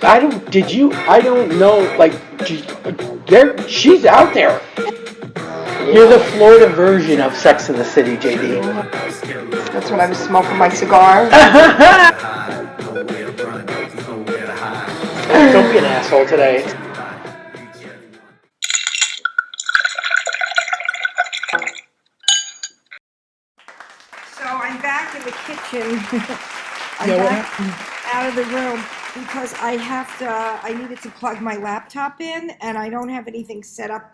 I don't know, like, she's out there. You're the Florida version of Sex in the City, JD. That's when I was smoking my cigar. Don't be an asshole today. So I'm back in the kitchen. I'm Yeah, what back happened? out of the room because I needed to plug my laptop in and I don't have anything set up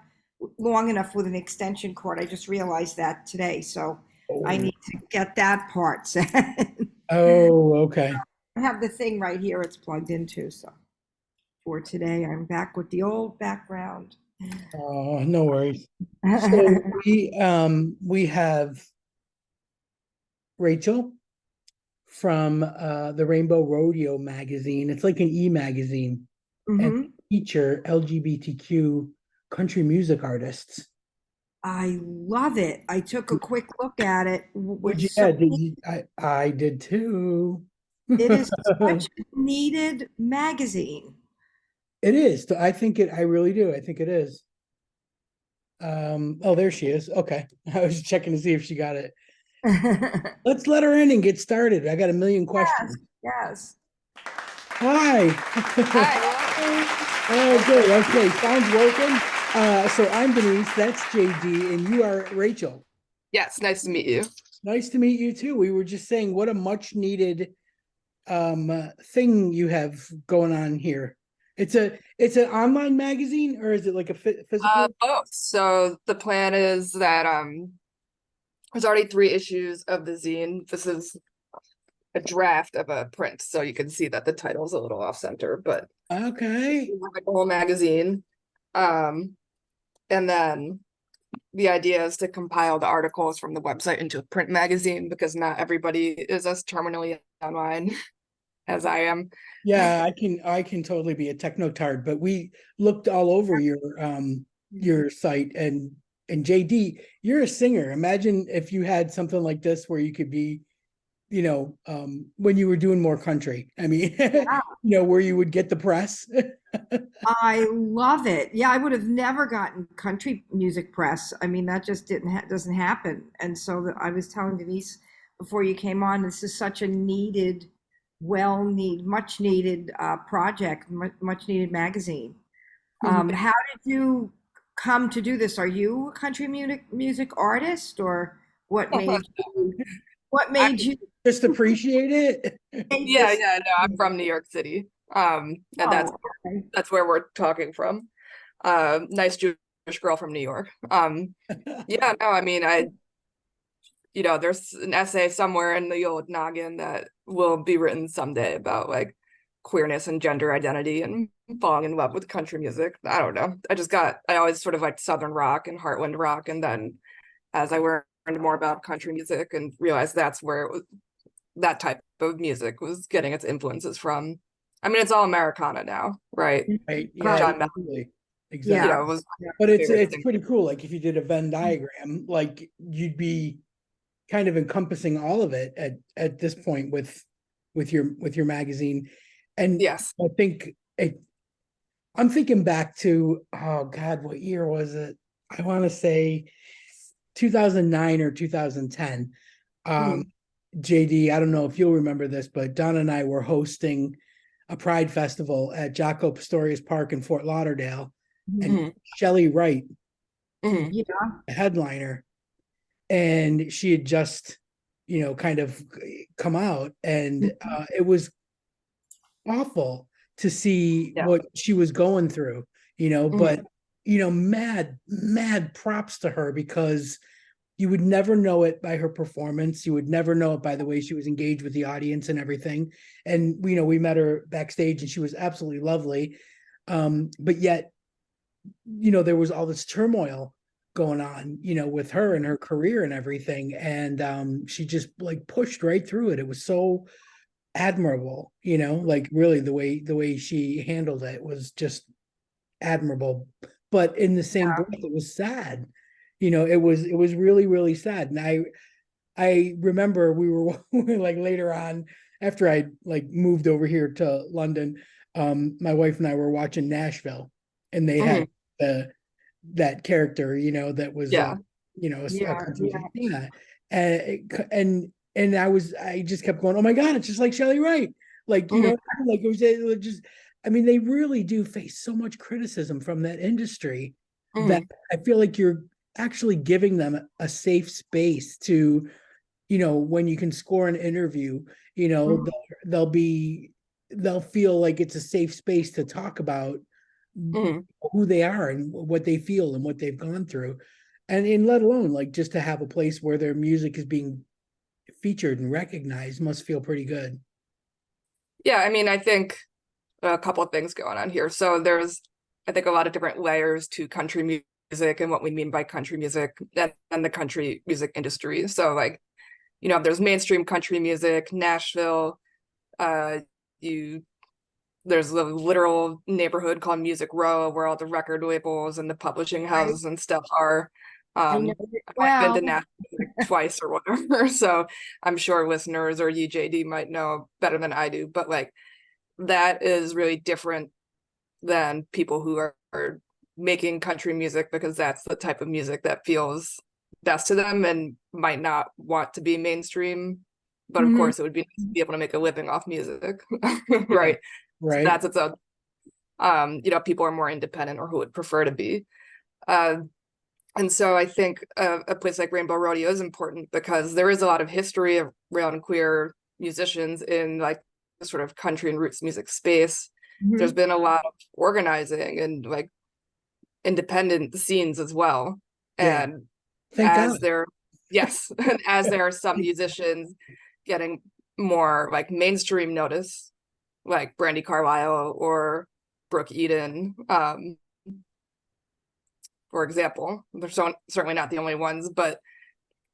long enough with an extension cord. I just realized that today. So I Oh, need to get that part set. oh, okay. I have the thing right here it's plugged into. So for today, I'm back with the old background. Oh, no worries. So we have Rachel from the Rainbow Rodeo magazine. It's like an e-magazine, and Hmm. they feature LGBTQ country music artists. I love it. I took a quick look at it. Would With you? so Yeah, I did too. it is such a needed magazine. It is. I think it. I really do. I think it is. Oh, there she is. Okay. I was checking to see if she got it. Yes, Let's let her in and get started. I got a million questions. yes. Hi. Hi. Oh, good. Okay. Sounds working. So I'm Denise. That's JD, and you are Rachel. Yes, nice to meet you. Nice to meet you too. We were just saying what a much needed thing you have going on here. It's an online magazine, or is it like a physical? Both. So the plan is that there's already 3 issues of the zine. This is a draft of a print, so you can see that the title's a little off center, but Okay. we have like a whole magazine. Um, and then the idea is to compile the articles from the website into a print magazine because not everybody is as terminally online as I am. Yeah, I can totally be a technotard, but we looked all over your site, and JD, you're a singer. Imagine if you had something like this where you could be, when you were doing more country. I mean, where you would get the press. I love it. Yeah, I would have never gotten country music press. I mean, that just doesn't happen. And so I was telling Denise before you came on, this is such a needed, much needed project, much needed magazine. How did you come to do this? Are you a country music artist, or what I, made you Just appreciate it. make yeah, this? yeah, no, I'm from New York City. And Oh, okay. that's where we're talking from. Nice Jewish girl from New York. Yeah, no, I mean, there's an essay somewhere in the old noggin that will be written someday about like queerness and gender identity and falling in love with country music. I don't know. I always sort of liked Southern rock and Heartland rock, and then as I learned more about country music and realized that's where that type of music was getting its influences from. I mean, it's all Americana now, right? Right. Yeah, Right. John exactly. Yeah. Exactly. Was But my it's favorite it's thing. pretty cool. Like if you did a Venn diagram, like you'd be kind of encompassing all of it at this point with your magazine. And Yes. I think I'm thinking back to, oh God, what year was it? I want to say 2009 or 2010. Um, Mhm. JD, I don't know if you'll remember this, but Don and I were hosting a Pride Festival at Jaco Pastorius Park in Fort Lauderdale, and Mhm. Mhm. Shelley Wright, Mhm. Yeah. a headliner, and she had just, kind of come out, and it was awful to see Yeah. what she was going through, but Mhm. mad props to her, because you would never know it by her performance. You would never know it by the way she was engaged with the audience and everything. And we met her backstage and she was absolutely lovely. But yet, there was all this turmoil going on, with her and her career and everything. And she just like pushed right through it. It was so admirable, like really the way she handled it was just admirable. But in the same breath, it was sad. It was really, really sad. And I remember we were like later on after I like moved over here to London, my wife and I were watching Nashville, and they had that character, that was Yeah. a Yeah, country yeah. yeah. And I just kept going, oh my God, it's just like Shelley Wright. Like, Mhm. like it was just, I mean, they really do face so much criticism from that industry that Mhm. I feel like you're actually giving them a safe space to, when you can score an interview, Mhm. they'll they'll feel like it's a safe space to talk about Mhm. who they are and what they feel and what they've gone through. And let alone like just to have a place where their music is being featured and recognized must feel pretty good. Yeah, I mean, I think a couple of things going on here. So there's, I think, a lot of different layers to country music and what we mean by country music and the country music industry. So like, there's mainstream country music, Nashville, uh, you there's a literal neighborhood called Music Row where all the record labels and the publishing I, houses and stuff are. I know it I've been well. to Nashville like twice or whatever, so I'm sure listeners or UJD might know better than I do. But like that is really different than people who are making country music because that's the type of music that feels best to them and might not want to be mainstream. But of Mhm. course, it would be nice to be able to make a living off music, Yeah. right? So Right. that's its own. People are more independent or who would prefer to be. Uh, and so I think a place like Rainbow Rodeo is important because there is a lot of history around queer musicians in like the sort of country and roots music space. There's Mhm. been a lot of organizing and like independent scenes as well. Yeah. And Thank God. as there, yes, and as there are some musicians getting more like mainstream notice, like Brandy Carlisle or Brooke Eden, for example. They're certainly not the only ones, but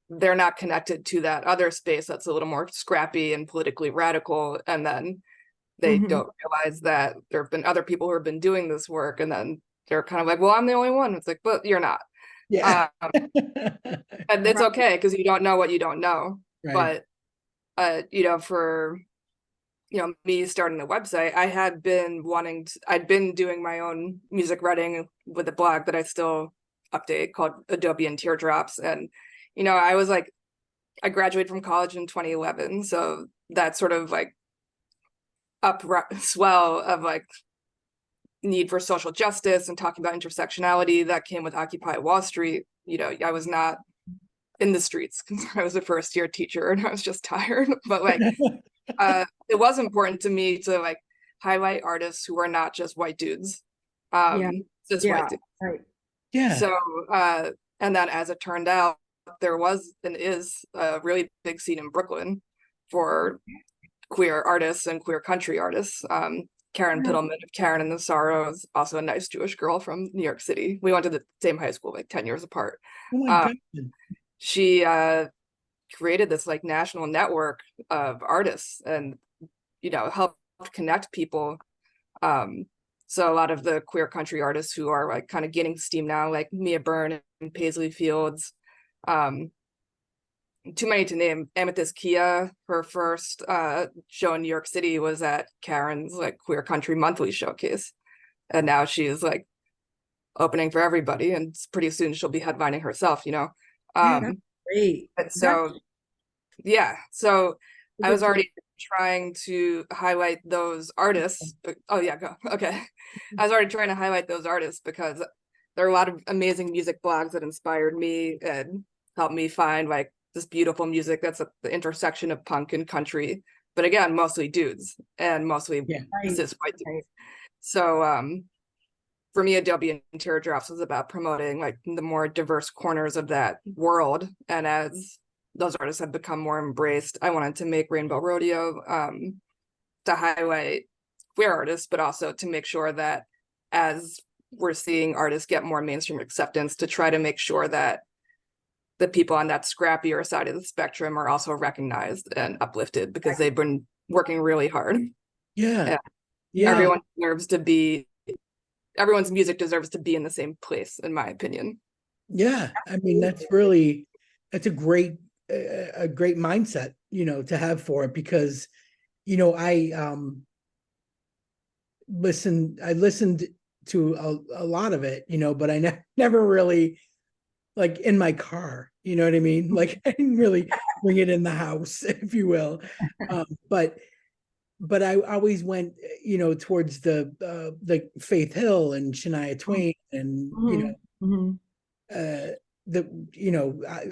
they're not connected to that other space that's a little more scrappy and politically radical. And then they Mhm. don't realize that there have been other people who have been doing this work. And then they're kind of like, well, I'm the only one. It's like, but you're not. Yeah. Um, and it's Right. okay because you don't know what you don't know. Right. But, for me starting the website, I had been I'd been doing my own music writing with a blog that I still update called Adobe and Teardrops. And, I was like, I graduated from college in 2011. So that sort of like swell of like need for social justice and talking about intersectionality that came with Occupy Wall Street. I was not in the streets because I was a first year teacher and I was just tired. But like, it was important to me to like highlight artists who are not just white dudes, Yeah. just white Yeah. dudes. Right. Yeah. So, and then as it turned out, there was and is a really big scene in Brooklyn for queer artists and queer country artists. Karen Yeah. Piddleman of Karen and the Sorrows, also a nice Jewish girl from New York City. We went to the same high school, like 10 years apart. Oh my Uh, God. she created this like national network of artists and, helped connect people. Um, so a lot of the queer country artists who are like kind of gaining steam now, like Mia Byrne and Paisley Fields, um, too many to name. Amethyst Kia, her first show in New York City was at Karen's like Queer Country Monthly showcase. And now she's like opening for everybody and pretty soon she'll be headlining herself. Yeah. That's Um, great. and That's so yeah, so I good was for. already trying to highlight those artists. Oh yeah, go. Okay. I was already trying to highlight those artists because there are a lot of amazing music blogs that inspired me and helped me find like this beautiful music that's at the intersection of punk and country. But again, mostly dudes and mostly Yeah. Right. cis white dudes. Right. So for me, Adobe and Teardrops was about promoting like the more diverse corners of that world. And as those artists have become more embraced, I wanted to make Rainbow Rodeo to highlight queer artists, but also to make sure that as we're seeing artists get more mainstream acceptance, to try to make sure that the people on that scrappier side of the spectrum are also recognized and uplifted because they've been working really hard. Yeah. And Yeah. everyone deserves to be everyone's music deserves to be in the same place, in my opinion. Yeah. I mean, that's a great mindset, to have for it because, I listened to a lot of it, but I never really, like, in my car, you know what I mean? Like, I didn't really bring it in the house, if you will. But I always went, towards the like Faith Hill and Shania Twain and, Mhm, mhm. uh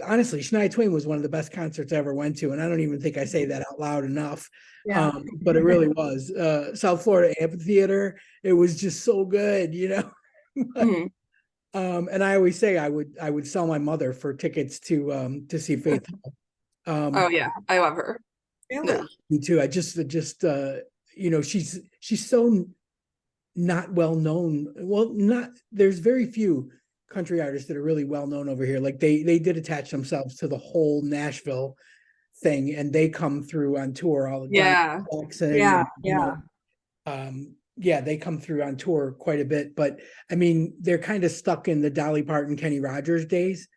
honestly, Shania Twain was one of the best concerts I ever went to, and I don't even think I say that out loud enough. Yeah. But it really was. South Florida Amphitheater, it was just so good. Mhm. And I always say I would sell my mother for tickets to see Faith Hill. Oh Um, yeah, I love her. Yeah. Really? me too. I just she's so not well known. Well, not there's very few country artists that are really well known over here. Like they did attach themselves to the whole Nashville thing, and they come through on tour all the Don Yeah. Jackson, Yeah, and yeah. yeah, they come through on tour quite a bit. But I mean, they're kind of stuck in the Dolly Parton, Kenny Rogers days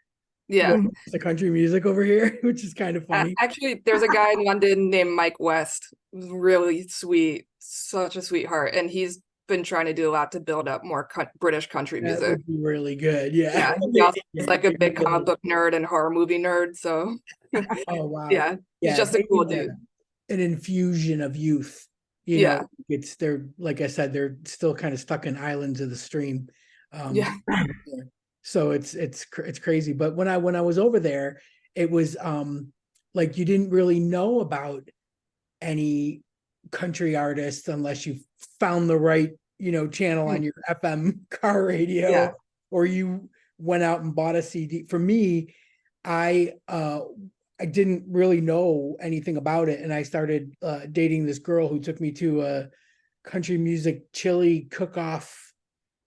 when Yeah. Mhm. it's the country music over here, which is kind of funny. Actually, there's a guy in London named Mike West, really sweet, such a sweetheart, and he's been trying to do a lot to build up more British country That music. would be really good. Yeah. Yeah, he also is Yeah, like a big comic really. book nerd and horror movie nerd, so Oh wow. yeah, he's Yeah, just a they cool need dude. an infusion of youth. Yeah, They're, like I said, they're still kind of stuck in islands of the stream. yeah. Yeah. So it's crazy. But when I was over there, it was like you didn't really know about any country artists unless you found the right, channel on Mm. your FM car Yeah. radio, or you went out and bought a CD. For me, I uh I didn't really know anything about it, and I started dating this girl who took me to a country music chili cook-off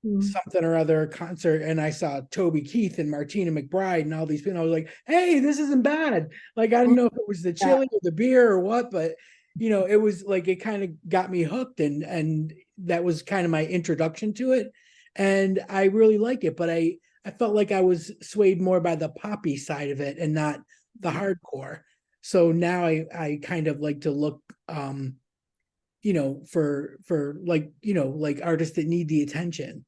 Mhm. something or other concert, and I saw Toby Keith and Martina McBride and all these people. I was like, hey, this isn't bad. Like, I didn't know if it was the Yeah. chili or the beer or what, but it was like, it kind of got me hooked, and that was kind of my introduction to it. And I really like it, but I felt like I was swayed more by the poppy side of it and not the hardcore. So now I kind of like to look for like, like artists that need the attention,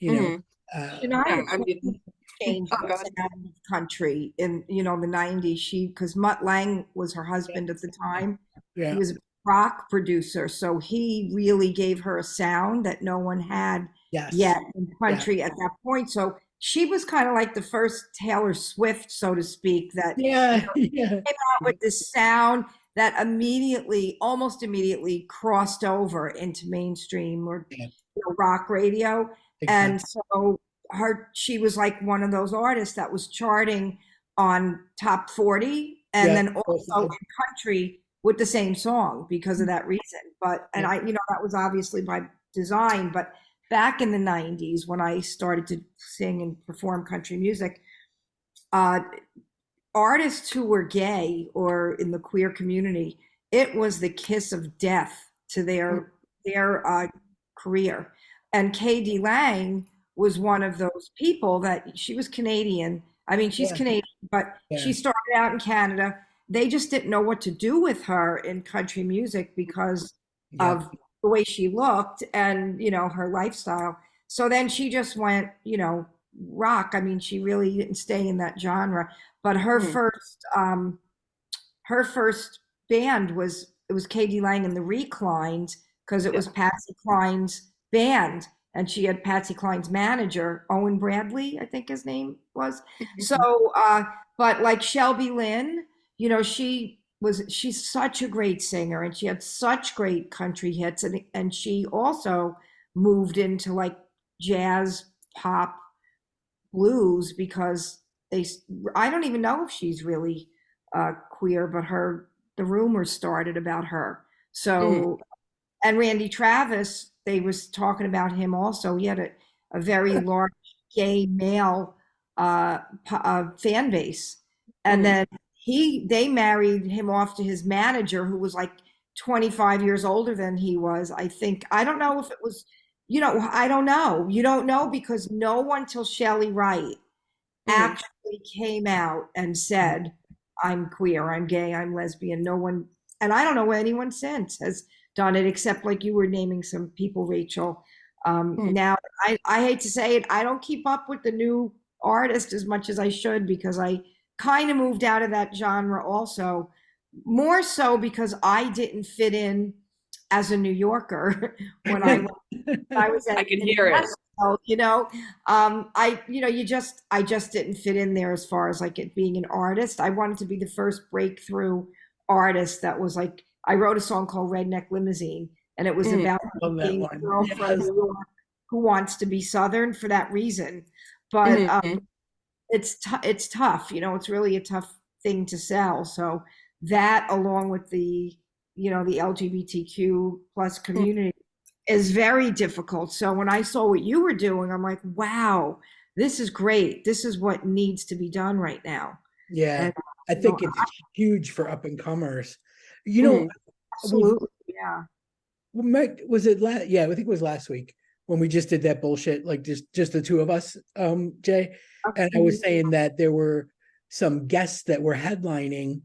you know. Hmm. Shania Yeah, I mean, Twain changed oh the god. sound of country in, the 90s. Because Mutt Lange was her husband at the time. He Yeah. was a rock producer, so he really gave her a sound that no one had Yes. yet in Yeah. country at that point. So she was kind of like the first Taylor Swift, so to speak, that Yeah. Yeah. came out with this sound that almost immediately crossed over into mainstream or Yeah. rock radio. And Exactly. so she was like one of those artists that was charting on top 40 and Yeah. then also in country with the same song because of that reason. But and Yeah. that was obviously by design. But back in the 90s when I started to sing and perform country music, uh, artists who were gay or in the queer community, it was the kiss of death to their career. And K.D. Lang was one of those people that she was Canadian. I mean, she's Yeah. Canadian, but Yeah. she started out in Canada. They just didn't know what to do with her in country music because Yeah. of the way she looked and, her lifestyle. So then she just went, rock. I mean, she really didn't stay in that genre. But Mhm. her first band was K.D. Lang and the Reclines because it Yeah. was Patsy Cline's band, and she had Patsy Cline's manager Owen Bradley, I think his name was. Mhm. So, but like Shelby Lynn, she's such a great singer, and she had such great country hits, and she also moved into like jazz, pop, blues because they I don't even know if she's really queer, but the rumors started about her. Mhm. So, and Randy Travis, they was talking about him also. He had a very large gay male fan base, and Mhm. then they married him off to his manager, who was like 25 years older than he was. I think I don't know if it was, I don't know. You don't know because no one till Shelley Wright Mhm. actually came out and said, I'm queer, I'm gay, I'm lesbian. No one And I don't know anyone since has done it, except like you were naming some people, Rachel. Mm. Now, I hate to say it, I don't keep up with the new artist as much as I should because I kind of moved out of that genre also, more so because I didn't fit in as a New Yorker when I was I at can in hear it. Nashville, I just didn't fit in there as far as like it being an artist. I wanted to be the first breakthrough artist that was like, I wrote a song called Redneck Limousine, and it was Mm. about Love that being a one. girl from Yes. New York who wants to be Southern for that reason. But Mhm. it's tough, it's really a tough thing to sell. So that, along with the LGBTQ plus Mm. community, is very difficult. So when I saw what you were doing, I'm like, wow, this is great. This is what needs to be done right now. Yeah, And I you know, think it's huge for up and comers. Mhm. Was absolutely, yeah. was it last? Yeah, I think it was last week when we just did that bullshit, like just the two of us, Jay. And I was saying that there were some guests that were headlining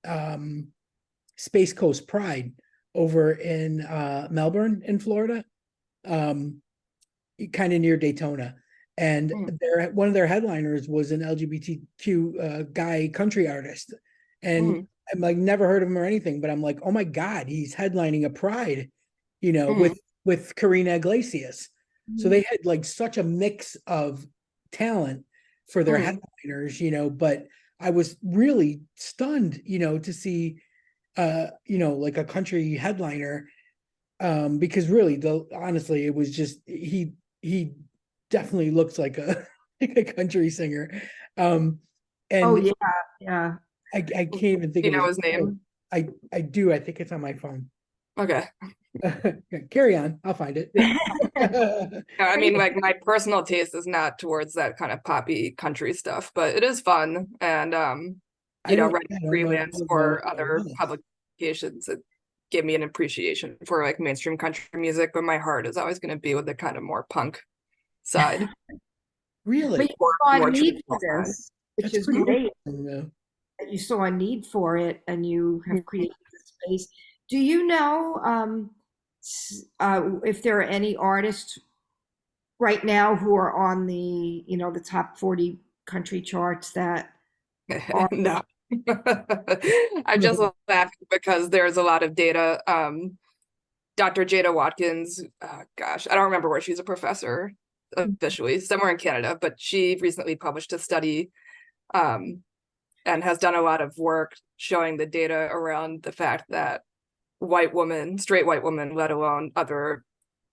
um Space Coast Pride over in Melbourne in Florida, um, kind of near Daytona. And Mm. one of their headliners was an LGBTQ guy country artist. And Mm. I'm like, never heard of him or anything, but I'm like, oh my God, he's headlining a Pride, Mm. with Karina Iglesias. So Mhm. they had like such a mix of talent for their Mm. headliners, but I was really stunned, to see like a country headliner, because really, honestly, it was just he definitely looks like a like a country singer, Oh and yeah, yeah. I can't even think You of know his. his name? I do. I think it's on my phone. Okay. Carry on. I'll find it. Yeah. No, I mean, like my personal taste is not towards that kind of poppy country stuff, but it is fun. And read I don't know freelance what for that other was. publications that give me an appreciation for like mainstream country music, but my heart is always going to be with the kind of more punk side, But Really, you or saw a more need traditional for side. this, which that's is pretty great. interesting, though. That you saw a need for it and you have Mhm. created the space. Do you know if there are any artists right now who are on the top 40 country charts that are? No. I just laugh because there's a lot of data. Dr. Jada Watkins, gosh, I don't remember where she's a professor officially, somewhere in Canada, but she recently published a study um, and has done a lot of work showing the data around the fact that straight white women, let alone other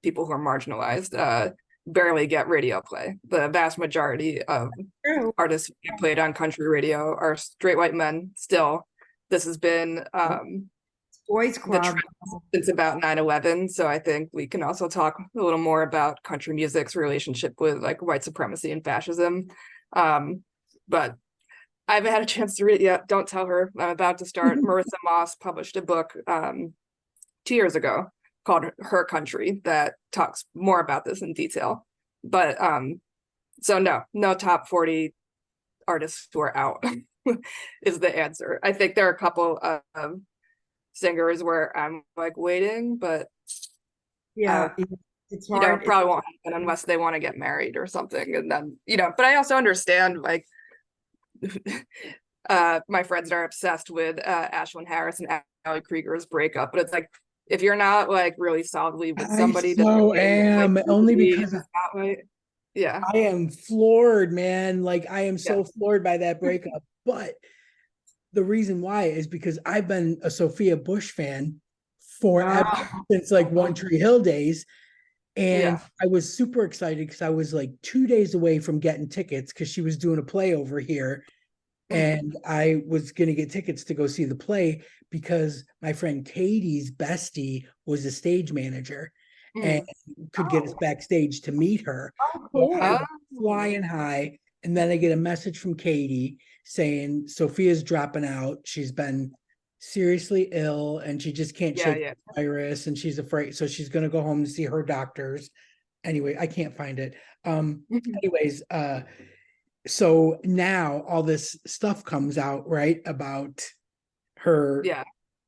people who are marginalized, barely get radio play. The vast majority of True. artists who get played on country radio are straight white men still. This has been Boys the Club. trend since about 9/11. So I think we can also talk a little more about country music's relationship with like white supremacy and fascism. But I haven't had a chance to read it yet. Don't tell her. I'm about to start. Marissa Moss published a book 2 years ago called Her Country that talks more about this in detail. But so no top 40 artists who are out is the answer. I think there are a couple of singers where I'm like waiting, but Yeah, it's hard. probably won't happen unless they want to get married or something. And then, but I also understand like my friends are obsessed with Ashlyn Harris and Ali Krieger's breakup, but it's like if you're not like really solidly with I somebody, does so it mean like am, you only should be in because the spotlight? Yeah, I am floored, man. Like I am yeah. so floored by that breakup. But the reason why is because I've been a Sophia Bush fan forever, Oh, since like One Tree Hill days. And Yeah. I was super excited because I was like 2 days away from getting tickets because she was doing a play over here. Mm. And I was going to get tickets to go see the play because my friend Katie's bestie was a stage manager and Mm. could get us backstage to meet her. oh, So I cool. was Oh. flying high. And then I get a message from Katie saying Sophia's dropping out. She's been seriously ill and she just can't Yeah, shake yeah. the virus and she's afraid. So she's going to go home to see her doctors. Anyway, I can't find it. Anyways, so now all this stuff comes out, right, about her Yeah.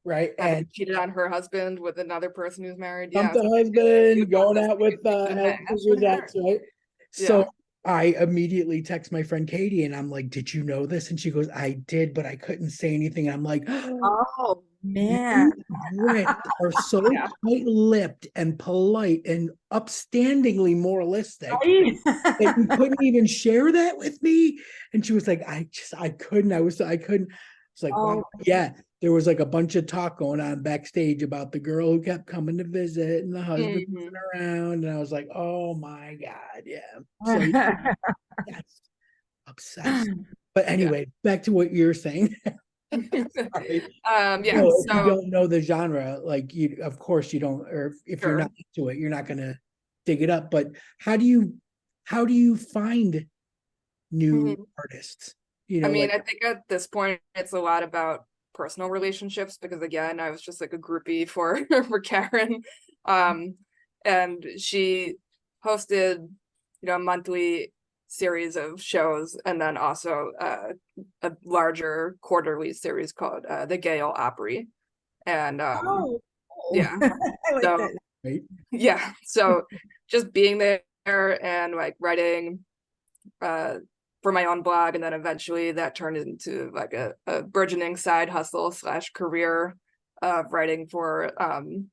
right? having And cheated on her husband with another person who's married. dump Yeah. the husband, going out with That's his for ex, sure. right? So Yeah. I immediately text my friend Katie and I'm like, "Did you know this?" And she goes, "I did, but I couldn't say anything." And I'm like, Oh man. "You Brits are so Yeah. tight-lipped and polite and upstandingly moralistic Right? that you couldn't even share that with me." And she was like, I couldn't. I couldn't. It's like, wow, Oh, yeah. There was like a bunch of talk going on backstage about the girl who kept coming to visit and the husband wasn't Mhm. around. And I was like, oh my God, yeah. So yeah, that's obsessed. But Yeah. anyway, back to what you're saying. Sorry. Yeah. No, if you So don't know the genre, like you, of course you don't, or if you're not sure. into it, you're not gonna dig it up. But how do you find new Mhm. artists? I mean, Like, I think at this point it's a lot about personal relationships because again, I was just like a groupie for for Karen. Um, and she hosted, a monthly series of shows and then also a larger quarterly series called the Gale Opry. And oh, cool. yeah, I like so that. right? yeah, so just being there and like writing uh for my own blog, and then eventually that turned into like a burgeoning side hustle slash career of writing for kind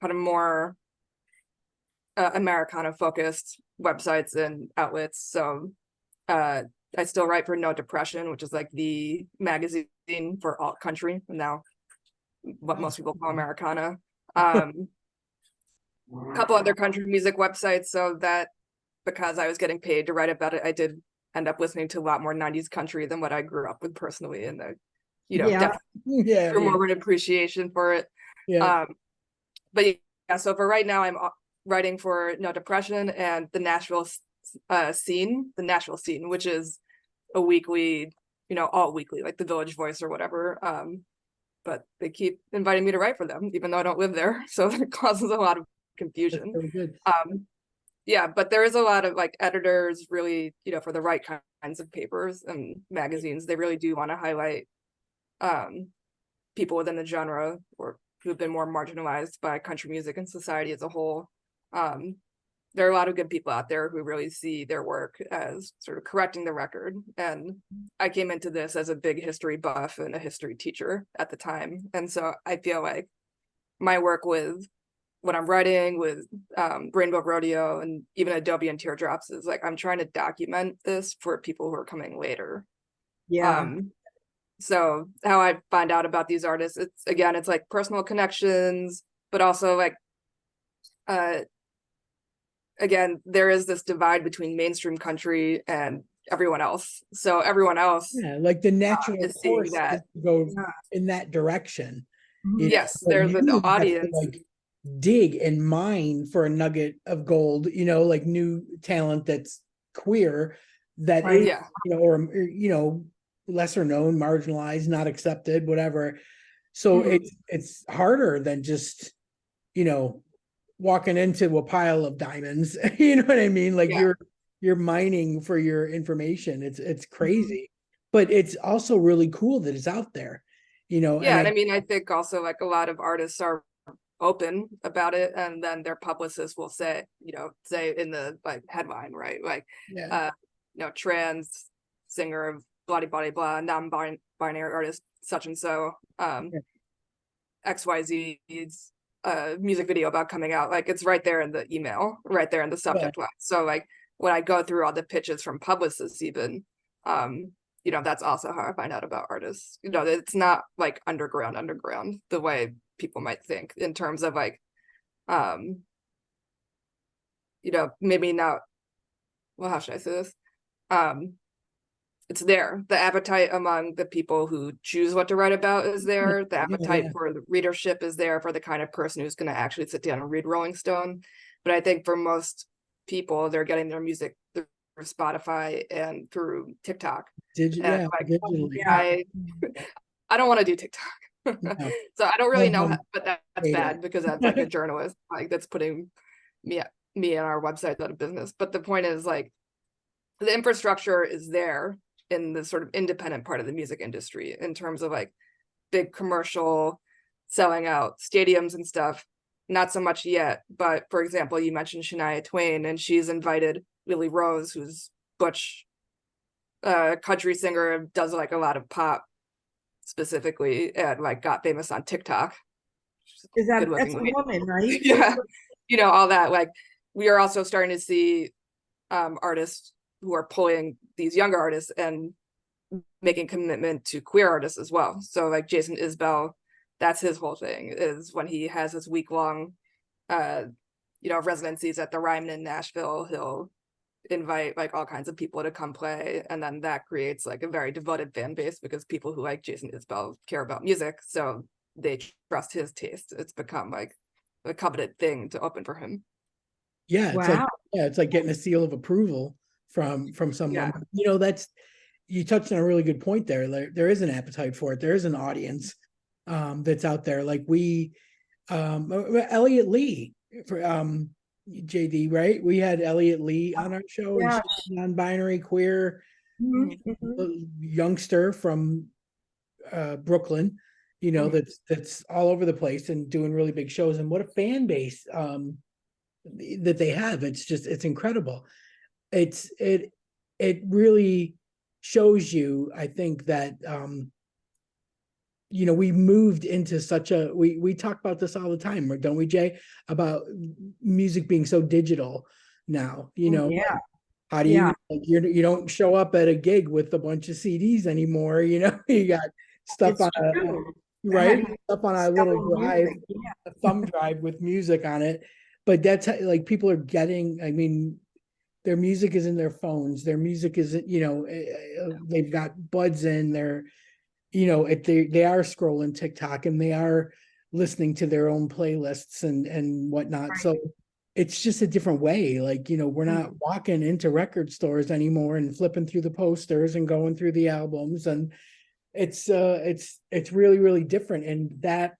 of more Americana focused websites and outlets. So uh I still write for No Depression, which is like the magazine for alt country now, what most people call Americana. Um a couple other country music websites, so that because I was getting paid to write about it, I did end up listening to a lot more 90s country than what I grew up with personally, and Yeah. definitely Yeah, grew yeah, more of an appreciation for it. yeah. Um, but yeah, so for right now, I'm writing for No Depression and the Nashville scene, which is a weekly, all weekly, like the Village Voice or whatever. But they keep inviting me to write for them, even though I don't live there, so it causes a lot of That's confusion. so good. Yeah, but there is a lot of like editors really, for the right kinds of papers and magazines, they really do want to highlight um people within the genre or who've been more marginalized by country music and society as a whole. Um, there are a lot of good people out there who really see their work as sort of correcting the record. And I came into this as a big history buff and a history teacher at the time. And so I feel like my work with what I'm writing with Rainbow Rodeo and even Adobe and Teardrops is like I'm trying to document this for people who are coming later. Yeah. Um, so how I find out about these artists, it's like personal connections, but also like uh again, there is this divide between mainstream country and everyone else. So everyone else Yeah, like the natural is seeing course is that. to go Yeah. in that direction. Mhm. Yes, But there's an you have to audience. like dig and mine for a nugget of gold, like new talent that's queer, that Right. is, Yeah. or lesser known, marginalized, not accepted, whatever. So Mhm. it's harder than just, you know, walking into a pile of diamonds. You know what I mean? Like Yeah. you're mining for your information. It's Mhm. crazy, but it's also really cool that it's out there, and Yeah. And I mean, I think also like a lot of artists are open about it, and then their publicists will say in the like headline, right? Like yeah, uh trans singer of blah blah blah, non-binary artist such and so, yeah, XYZ's music video about coming out. Like it's right there in the email, right there in the yeah. subject line. So like when I go through all the pitches from publicists even, that's also how I find out about artists. It's not like underground the way people might think in terms of like um maybe not, well, how should I say this? um it's there. The appetite among the people who choose what to write about is there. The Yeah, appetite yeah. for the readership is there for the kind of person who's going to actually sit down and read Rolling Stone. But I think for most people, they're getting their music through Spotify and through TikTok. And Yeah, like digitally. Yeah. I don't want to do TikTok. No, So I don't really know um, but that's hate bad because that's like a journalist, like that's putting me and our website out of business. But the point is like the infrastructure is there in the sort of independent part of the music industry in terms of like big commercial selling out stadiums and stuff. Not so much yet, but for example, you mentioned Shania Twain, and she's invited Lily Rose, who's butch country singer, does like a lot of pop specifically, and like got famous on TikTok. Is that Good that's looking a lady. woman, right? Yeah, you know, all that. Like, we are also starting to see artists who are pulling these younger artists and making commitment to queer artists as well. So like Jason Isbell, that's his whole thing, is when he has his week-long you know, residencies at the Ryman in Nashville, he'll invite like all kinds of people to come play, and then that creates like a very devoted fan base, because people who like Jason Isbell care about music, so they trust his taste. It's become like a coveted thing to open for him. Yeah, it's like, Wow. yeah, it's like getting a seal of approval from someone. Yeah. You know, that's, you touched on a really good point there. There is an appetite for it. There is an audience that's out there. Like we Elliot Lee for JD, right? We had Elliot Lee on our show, and Yeah. she's a non-binary queer Mhm, mhm. youngster from Brooklyn, you know, that's all over the place and doing really big shows. And what a fan base that they have. It's just, it's incredible. It really shows you, I think, that you know, we moved into such a, we talk about this all the time, don't we, Jay, about music being so digital now, you know. Yeah. How do Yeah. you, like, you don't show up at a gig with a bunch of CDs anymore, you know. You got stuff It's on a true. How right, do you stuff on a sell little drive, music? Yeah. a thumb drive with music on it. But that's like, people are getting, I mean, their music is in their phones, their music is, you know, they've got buds in their, you know, they are scrolling TikTok, and they are listening to their own playlists and whatnot. So it's just a different way. Like, you know, we're not walking into record stores anymore and flipping through the posters and going through the albums. And it's really, really different. And that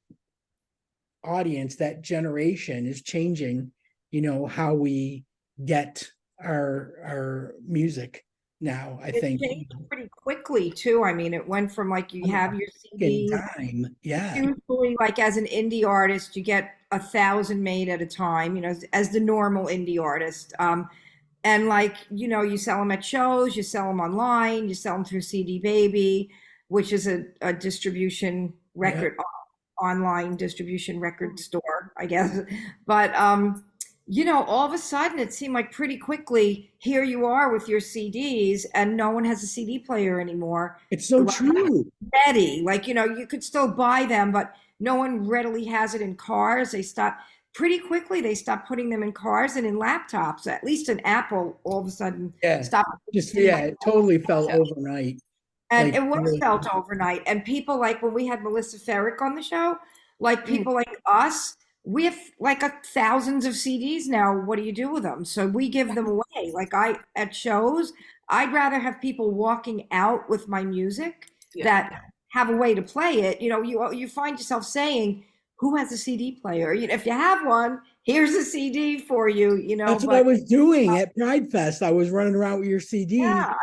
audience, that generation is changing, you know, how we get our music now, I It think. changed pretty quickly too. I mean, it went from like you have your In CDs. time, yeah. Usually, like as an indie artist, you get 1,000 made at a time, you know, as the normal indie artist. And like, you know, you sell them at shows, you sell them online, you sell them through CD Baby, which is a distribution Yeah. record, online distribution record store, I guess. But you know, all of a sudden it seemed like pretty quickly, here you are with your CDs, and no one has a CD player anymore. It's so Like, true. ready, like, you know, you could still buy them, but no one readily has it in cars. They stopped pretty quickly. They stopped putting them in cars and in laptops. At least in Apple, all of a sudden Yeah. stopped. Just, yeah, it totally fell overnight. And Like, it was really. felt overnight. And people like when we had Melissa Ferrick on the show, like people like us, we have like thousands of CDs now. What do you do with them? So we give them away. Like at shows, I'd rather have people walking out with my music that have a way to play it. You know, you find yourself saying, "Who has a CD player?" You know, if you have one, here's a CD for you. You know, That's what I but was doing at Pride Fest. I was running around with your CDs, yeah,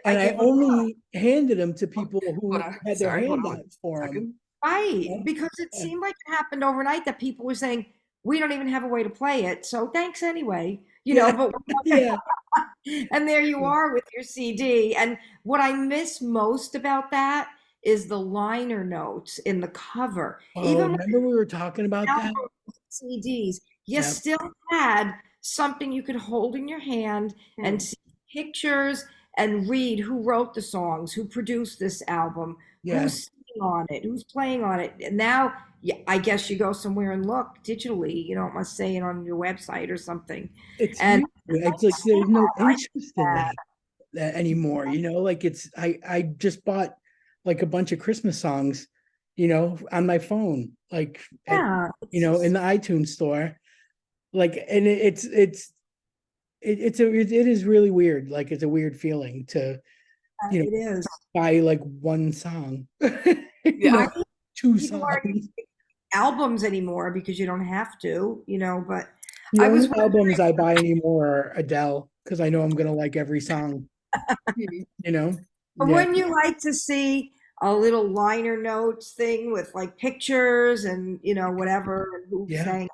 and I give them. only handed them to people Hold who on. had their Sorry, hold hand on out for them. second. Right, Yeah. because it Yeah. seemed like it happened overnight that people were saying, we don't even have a way to play it, so thanks anyway. You know, but Yeah. and there you Yeah. are with your CD. And what I miss most about that is the liner notes in the cover. Oh, Even with remember we were talking about that? CDs, you Yeah. still had something you could hold in your hand and see pictures and read who wrote the songs, who produced this album, Yeah. who's singing on it, who's playing on it. And now, yeah, I guess you go somewhere and look digitally. You don't must say it on your website or something. It's And weird. It's like there's no I interest in that anymore. You know, like it's, I just bought like a bunch of Christmas songs, you know, on my phone, like at, yeah, you know, in the iTunes store. Like, and it is really weird. Like, it's a weird feeling to, you know, it is. buy like one song, you Yeah. know, two People aren't songs. albums anymore because you don't have to, you know, but The I was only albums I buy anymore are Adele, because I know I'm gonna like every song, you know. But Yeah. wouldn't you like to see a little liner notes thing with like pictures and whatever, and who Yeah. sang,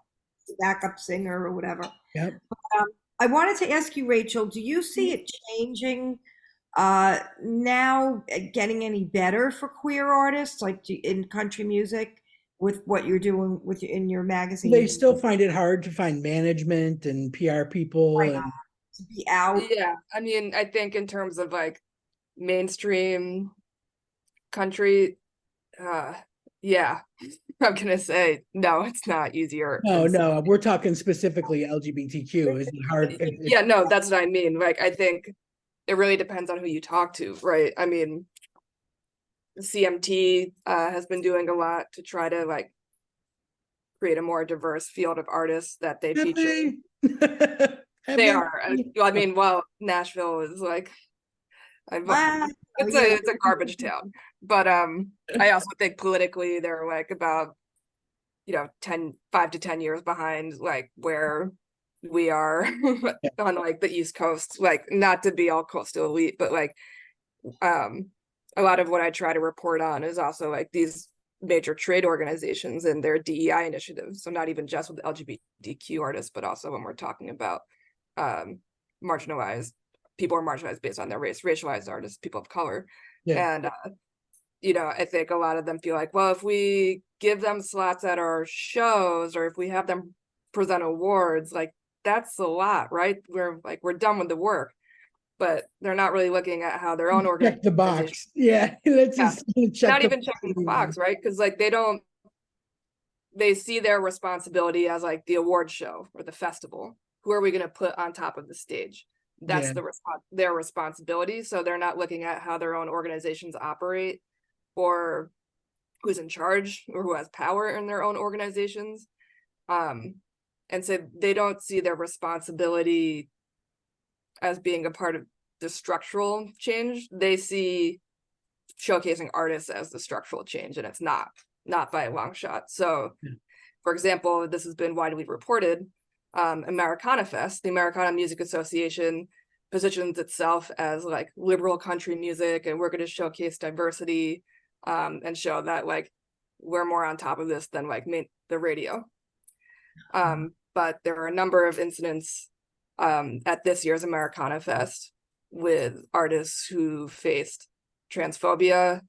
the backup singer or whatever. Yep. Um, I wanted to ask you, Rachel, do you see it changing now, getting any better for queer artists, like in country music, with what you're doing in your They magazine, still find it hard to find management and PR people, like, and to be out? Yeah, I mean, I think in terms of like mainstream country, yeah, I'm gonna say no, it's not easier. no, It's no, we're talking specifically LGBTQ. Is it hard? yeah, no, that's what I mean. Like, I think it really depends on who you talk to, right? I mean, CMT has been doing a lot to try to like create a more diverse field of artists that they Have feature. they? Have They they? are. I mean, well, Nashville is like Wow. it's Yeah. a garbage town. But I also think politically they're like about 5 to 10 years behind like where we are on like the East Coast. Like, not to be all coastal elite, but like um a lot of what I try to report on is also like these major trade organizations and their DEI initiatives. So not even just with LGBTQ artists, but also when we're talking about um marginalized people are marginalized based on their race, racialized artists, people of color. Yeah. And I think a lot of them feel like, well, if we give them slots at our shows or if we have them present awards, like that's a lot, right? We're done with the work, but they're not really looking at how their own Check the organization, box. Yeah, let's yeah, just check not the even checking the box, right? Because like they see their responsibility as like the award show or the festival. Who are we going to put on top of the stage? That's Yeah. their responsibility. So they're not looking at how their own organizations operate or who's in charge or who has power in their own organizations. And so they don't see their responsibility as being a part of the structural change. They see showcasing artists as the structural change, and it's not by a long shot. So, for example, this has been widely reported. Americana Fest, the Americana Music Association, positions itself as like liberal country music, and we're going to showcase diversity and show that like we're more on top of this than like the radio. But there are a number of incidents at this year's Americana Fest with artists who faced transphobia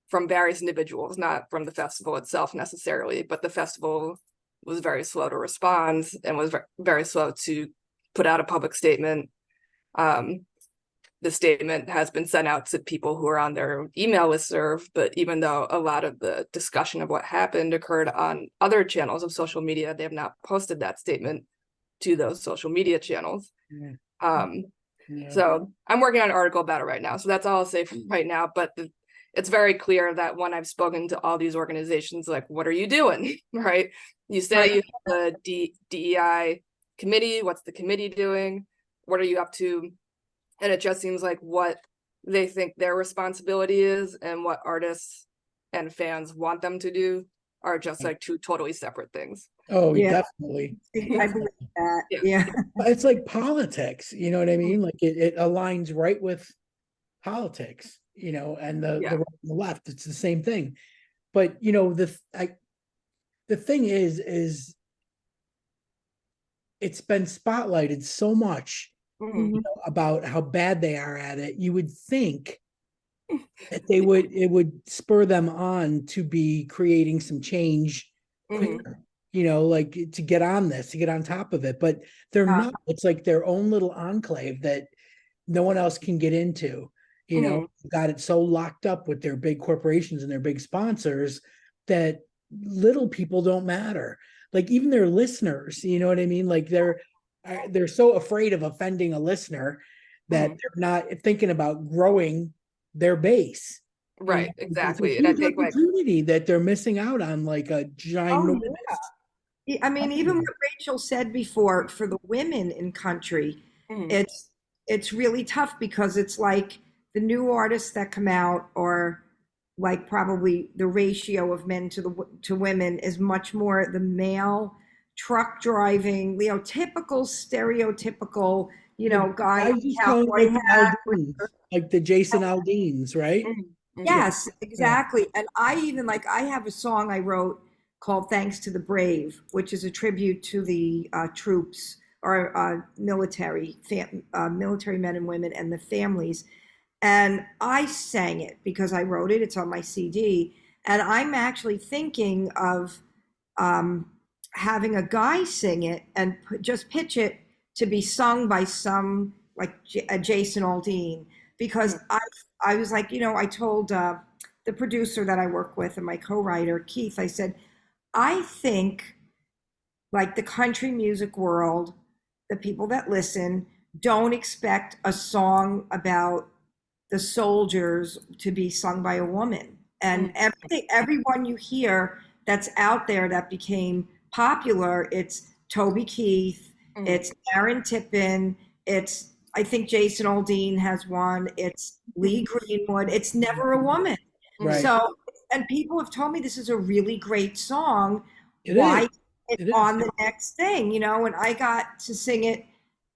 from various individuals, not from the festival itself necessarily, but the festival was very slow to respond and was very slow to put out a public statement. The statement has been sent out to people who are on their email listserv, but even though a lot of the discussion of what happened occurred on other channels of social media, they have not posted that statement to those social media channels. So I'm working on an article about it right now. So that's all I'll say for right now. But it's very clear that when I've spoken to all these organizations, like, what are you doing? Right? You say you have a DEI committee. What's the committee doing? What are you up to? And it just seems like what they think their responsibility is and what artists and fans want them to do are just like two totally separate things. Oh, Yeah. definitely. I believe that. Yeah. Yeah. It's like politics, you know what I mean? Like it aligns right with politics, and the right and the left. It's the same thing. But the thing is it's been spotlighted so much about how bad they are at it. You would think that it would spur them on to be creating some change quicker, like to get on this, to get on top of it. But they're not. It's like their own little enclave that no one else can get into. Got it so locked up with their big corporations and their big sponsors that little people don't matter. Like even their listeners, you know what I mean? Like they're so afraid of offending a listener that they're not thinking about growing their base. Right, exactly. It's a huge opportunity that they're missing out on, like a ginormous. I mean, even what Rachel said before, for the women in country, it's really tough because it's like the new artists that come out are like probably the ratio of men to women is much more the male truck driving, typical stereotypical, guy I in was just calling cowboy like the hat. Aldeans, like the Jason Aldeans, right? Mhm. Yes, exactly. And I even I have a song I wrote called Thanks to the Brave, which is a tribute to the troops or military men and women and the families. And I sang it because I wrote it. It's on my CD. And I'm actually thinking of um, having a guy sing it and just pitch it to be sung by some a Jason Aldean, because I was like, I told the producer that I work with and my co-writer Keith, I said, I think like the country music world, the people that listen don't expect a song about the soldiers to be sung by a woman. And everyone you hear that's out there that became popular, it's Toby Keith, it's Aaron Tippin, it's I think Jason Aldean has one, it's Lee Greenwood, it's never a woman. Right. So, and people have told me this is a really great song. It Why is. It is. on the next thing, and I got to sing it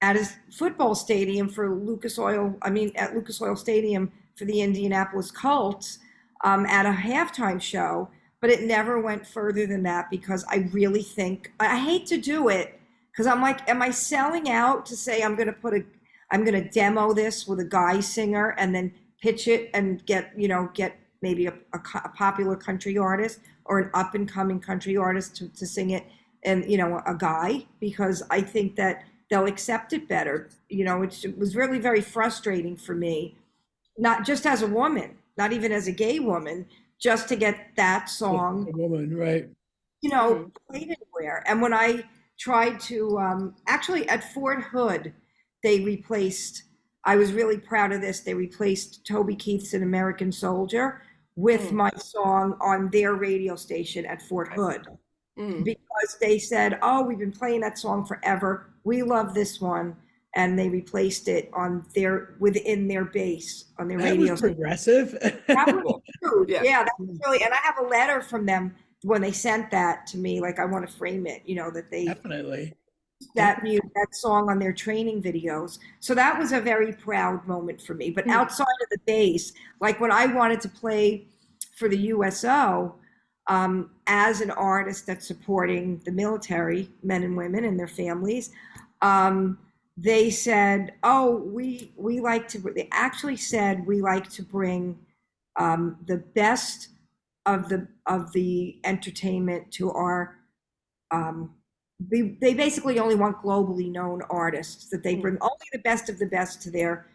at a football stadium for at Lucas Oil Stadium for the Indianapolis Colts at a halftime show, but it never went further than that because I really think I hate to do it because I'm like, am I selling out to say I'm going to demo this with a guy singer and then pitch it and get maybe a popular country artist or an up and coming country artist to sing it and a guy, because I think that they'll accept it better. It was really very frustrating for me, not just as a woman, not even as a gay woman, just to get that song, A woman, right? played anywhere. And when I tried to, actually at Fort Hood, they replaced, I was really proud of this, they replaced Toby Keith's An American Soldier with my song on their radio station at Fort Hood. Because they said, oh, we've been playing that song forever. We love this one. And they replaced it within their base on their radio. That was progressive. That was huge. Yeah. Yeah, that was really, and I have a letter from them when they sent that to me. Like, I want to frame it, that they Definitely. that song on their training videos. So that was a very proud moment for me. But outside of the base, like when I wanted to play for the USO, as an artist that's supporting the military men and women and their families, they said, oh, they actually said we like to bring the best of the entertainment to our they basically only want globally known artists, that they bring only the best of the best to their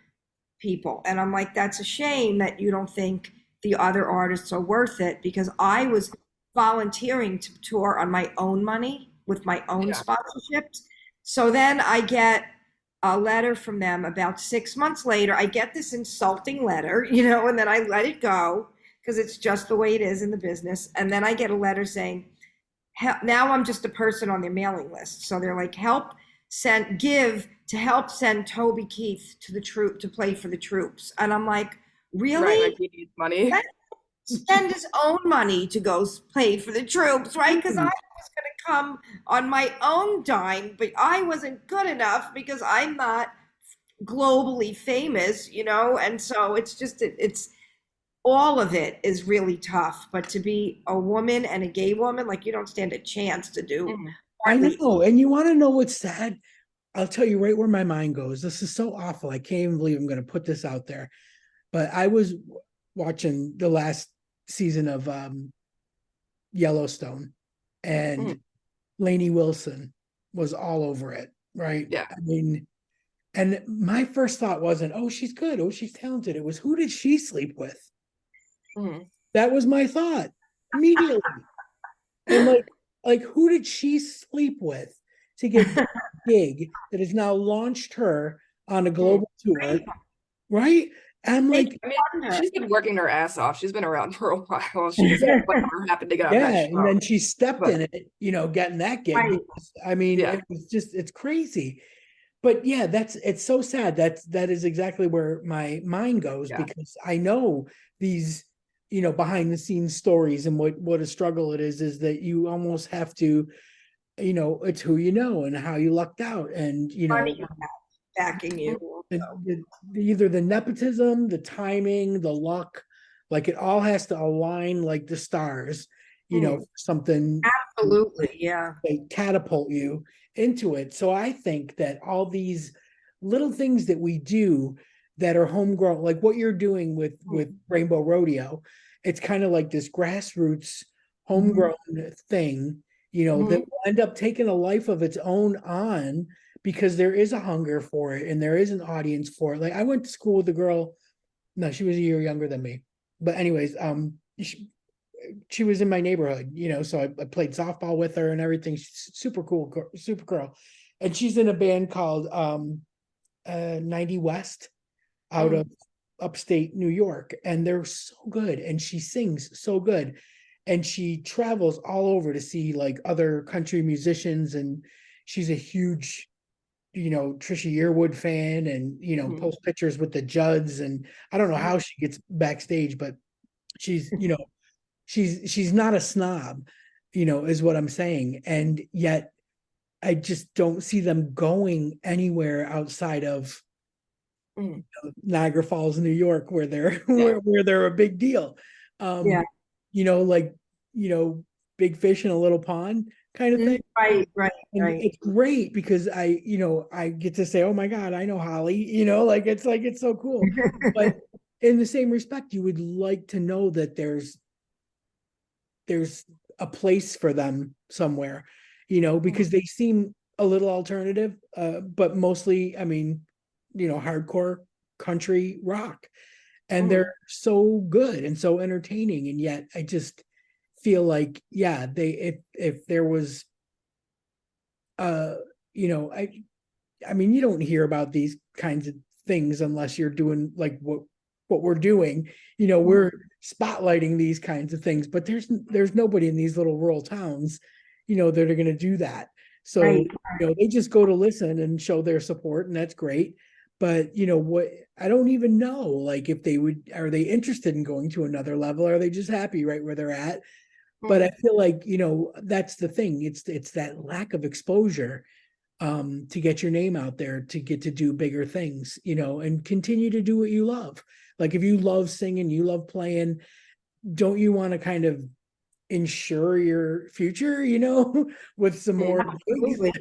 people. And I'm like, that's a shame that you don't think the other artists are worth it, because I was volunteering to tour on my own money with my own sponsorships. So then I get a letter from them about 6 months later. I get this insulting letter, and then I let it go because it's just the way it is in the business. And then I get a letter saying, now I'm just a person on their mailing list. So they're like, help send Toby Keith to the troop to play for the troops. And I'm like, really? Right, like he needs money. Spend his own money to go play for the troops, right? Because I was going to come on my own dime, but I wasn't good enough because I'm not globally famous, and so it's all of it is really tough. But to be a woman and a gay woman, like, you don't stand a chance to do. I know. And you want to know what's sad? I'll tell you right where my mind goes. This is so awful. I can't even believe I'm going to put this out there. But I was watching the last season of Yellowstone, and Lainey Wilson was all over it, right? Yeah. I mean, and my first thought wasn't, oh, she's good, oh, she's talented. It was, who did she sleep with? That was my thought immediately. And like who did she sleep with to get the gig that has now launched her on a global tour, right? I'm like, I mean, she's been working her ass off. She's been around for a while. She just whatever happened to get on that show. And then she stepped in it, getting that gig. Right. Because, I mean, it was just, it's crazy. But yeah, it's so sad. That is exactly where my mind goes, because I know these, behind the scenes stories, and what a struggle it is that you almost have to, it's who you know and how you lucked out, and Money. backing you. Either the nepotism, the timing, the luck, like it all has to align like the stars, something Absolutely, yeah. they catapult you into it. So I think that all these little things that we do that are homegrown, like what you're doing with Rainbow Rodeo, it's kind of like this grassroots homegrown thing, that will end up taking a life of its own on, because there is a hunger for it and there is an audience for it. Like I went to school with a girl, no, she was a year younger than me. But anyways, she was in my neighborhood, so I played softball with her and everything. She's super cool, super girl. And she's in a band called 90 West out of upstate New York. And they're so good. And she sings so good. And she travels all over to see like other country musicians. And she's a huge, Trisha Yearwood fan, and, post pictures with the Judds. And I don't know how she gets backstage, but she's, she's not a snob, is what I'm saying. And yet I just don't see them going anywhere outside of Niagara Falls, New York, where they're where they're a big deal. Like, big fish in a little pond kind of thing. Right. And it's great because I get to say, oh my God, I know Holly, like it's so cool. But in the same respect, you would like to know that there's a place for them somewhere, because they seem a little alternative, but mostly, I mean, hardcore country rock, and they're so good and so entertaining. And yet I just feel like, if there was, I mean, you don't hear about these kinds of things unless you're doing like what we're doing, we're spotlighting these kinds of things, but there's nobody in these little rural towns, that are going to do that. So, they just go to listen and show their support, and that's great. But, what, I don't even know, like if are they interested in going to another level? Or are they just happy right where they're at? But I feel like, that's the thing. It's that lack of exposure, to get your name out there, to get to do bigger things, and continue to do what you love. Like if you love singing, you love playing, don't you want to kind of ensure your future, with some more absolutely,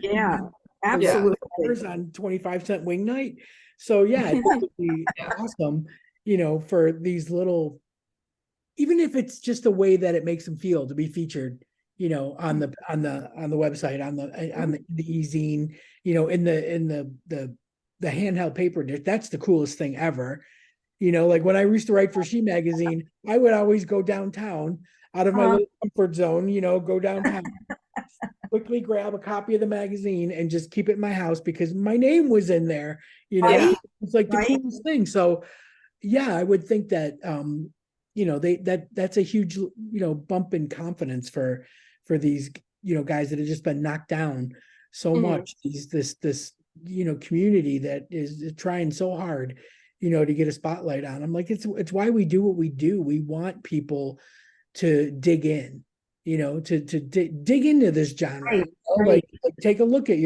absolutely on 25-cent wing night? So it would be awesome, for these little, even if it's just a way that it makes them feel to be featured, on the website, on the e-zine, in the handheld paper dish. That's the coolest thing ever. Like when I used to write for She Magazine, I would always go downtown out of my little comfort zone, go downtown, quickly grab a copy of the magazine and just keep it in my house because my name was in there. It's like the coolest thing. So I would think that that's a huge, bump in confidence for these, guys that have just been knocked down so much. This community that is trying so hard, to get a spotlight on them. Like it's why we do what we do. We want people to dig in, to dig into this genre. Like take a look at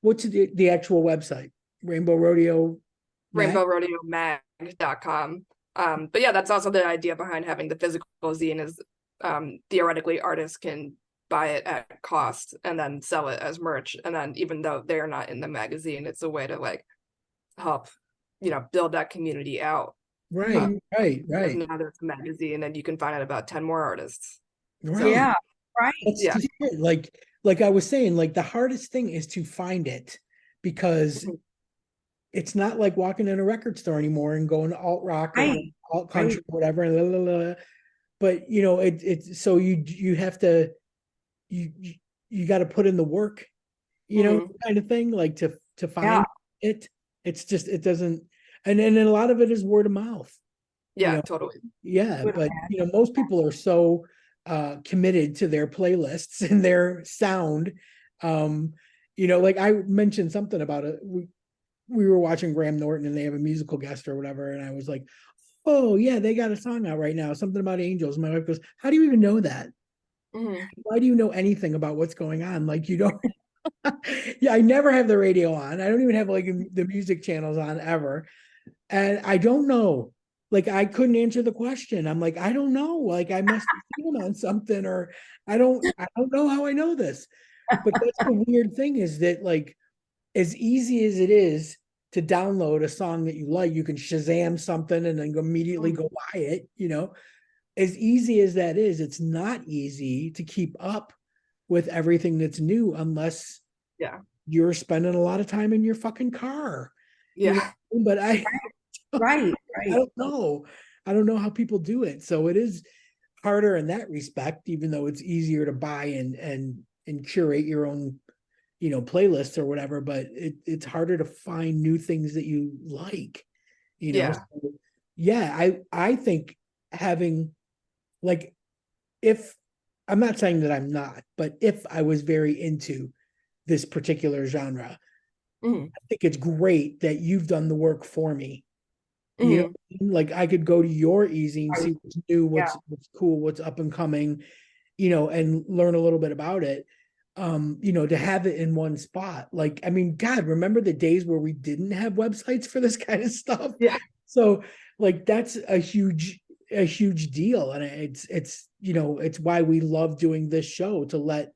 what's the actual website? Rainbow Rodeo RainbowRodeoMag.com. But that's also the idea behind having the physical zine is theoretically artists can buy it at cost and then sell it as merch. And then even though they're not in the magazine, it's a way to like help, build that community out. Right. Now there's a magazine and you can find out about 10 more artists. Right. That's like I was saying, like the hardest thing is to find it, because it's not like walking in a record store anymore and going to alt rock or alt country or whatever. But it's so you have to you got to put in the work, kind of thing, like to find it. It's just it doesn't, and then a lot of it is word of mouth. Totally. But most people are so committed to their playlists and their sound. Like I mentioned something about it. We were watching Graham Norton and they have a musical guest or whatever, and I was like, oh yeah, they got a song out right now, something about angels. My wife goes, how do you even know that? Why do you know anything about what's going on? Like, you don't. Yeah, I never have the radio on. I don't even have like the music channels on ever. And I don't know. Like I couldn't answer the question. I'm like, I don't know. Like I must have seen on something, or I don't know how I know this. But that's the weird thing is that like as easy as it is to download a song that you like, you can Shazam something and then immediately go buy it, As easy as that is, it's not easy to keep up with everything that's new unless Yeah. you're spending a lot of time in your fucking car. Yeah. But I Right, I right. don't know. I don't know how people do it. So it is harder in that respect, even though it's easier to buy and curate your own, playlists or whatever, but it's harder to find new things that you like, Yeah. So, yeah, I think having like if I'm not saying that I'm not, but if I was very into this particular genre, Mhm. I think it's great that you've done the work for me. You know, Mhm. what I mean? Like I could go to your easy and Right. see what's new, Yeah. what's cool, what's up and coming, and learn a little bit about it. To have it in one spot. Like, I mean, God, remember the days where we didn't have websites for this kind of stuff? Yeah. So, like, that's a huge deal. And it's why we love doing this show to let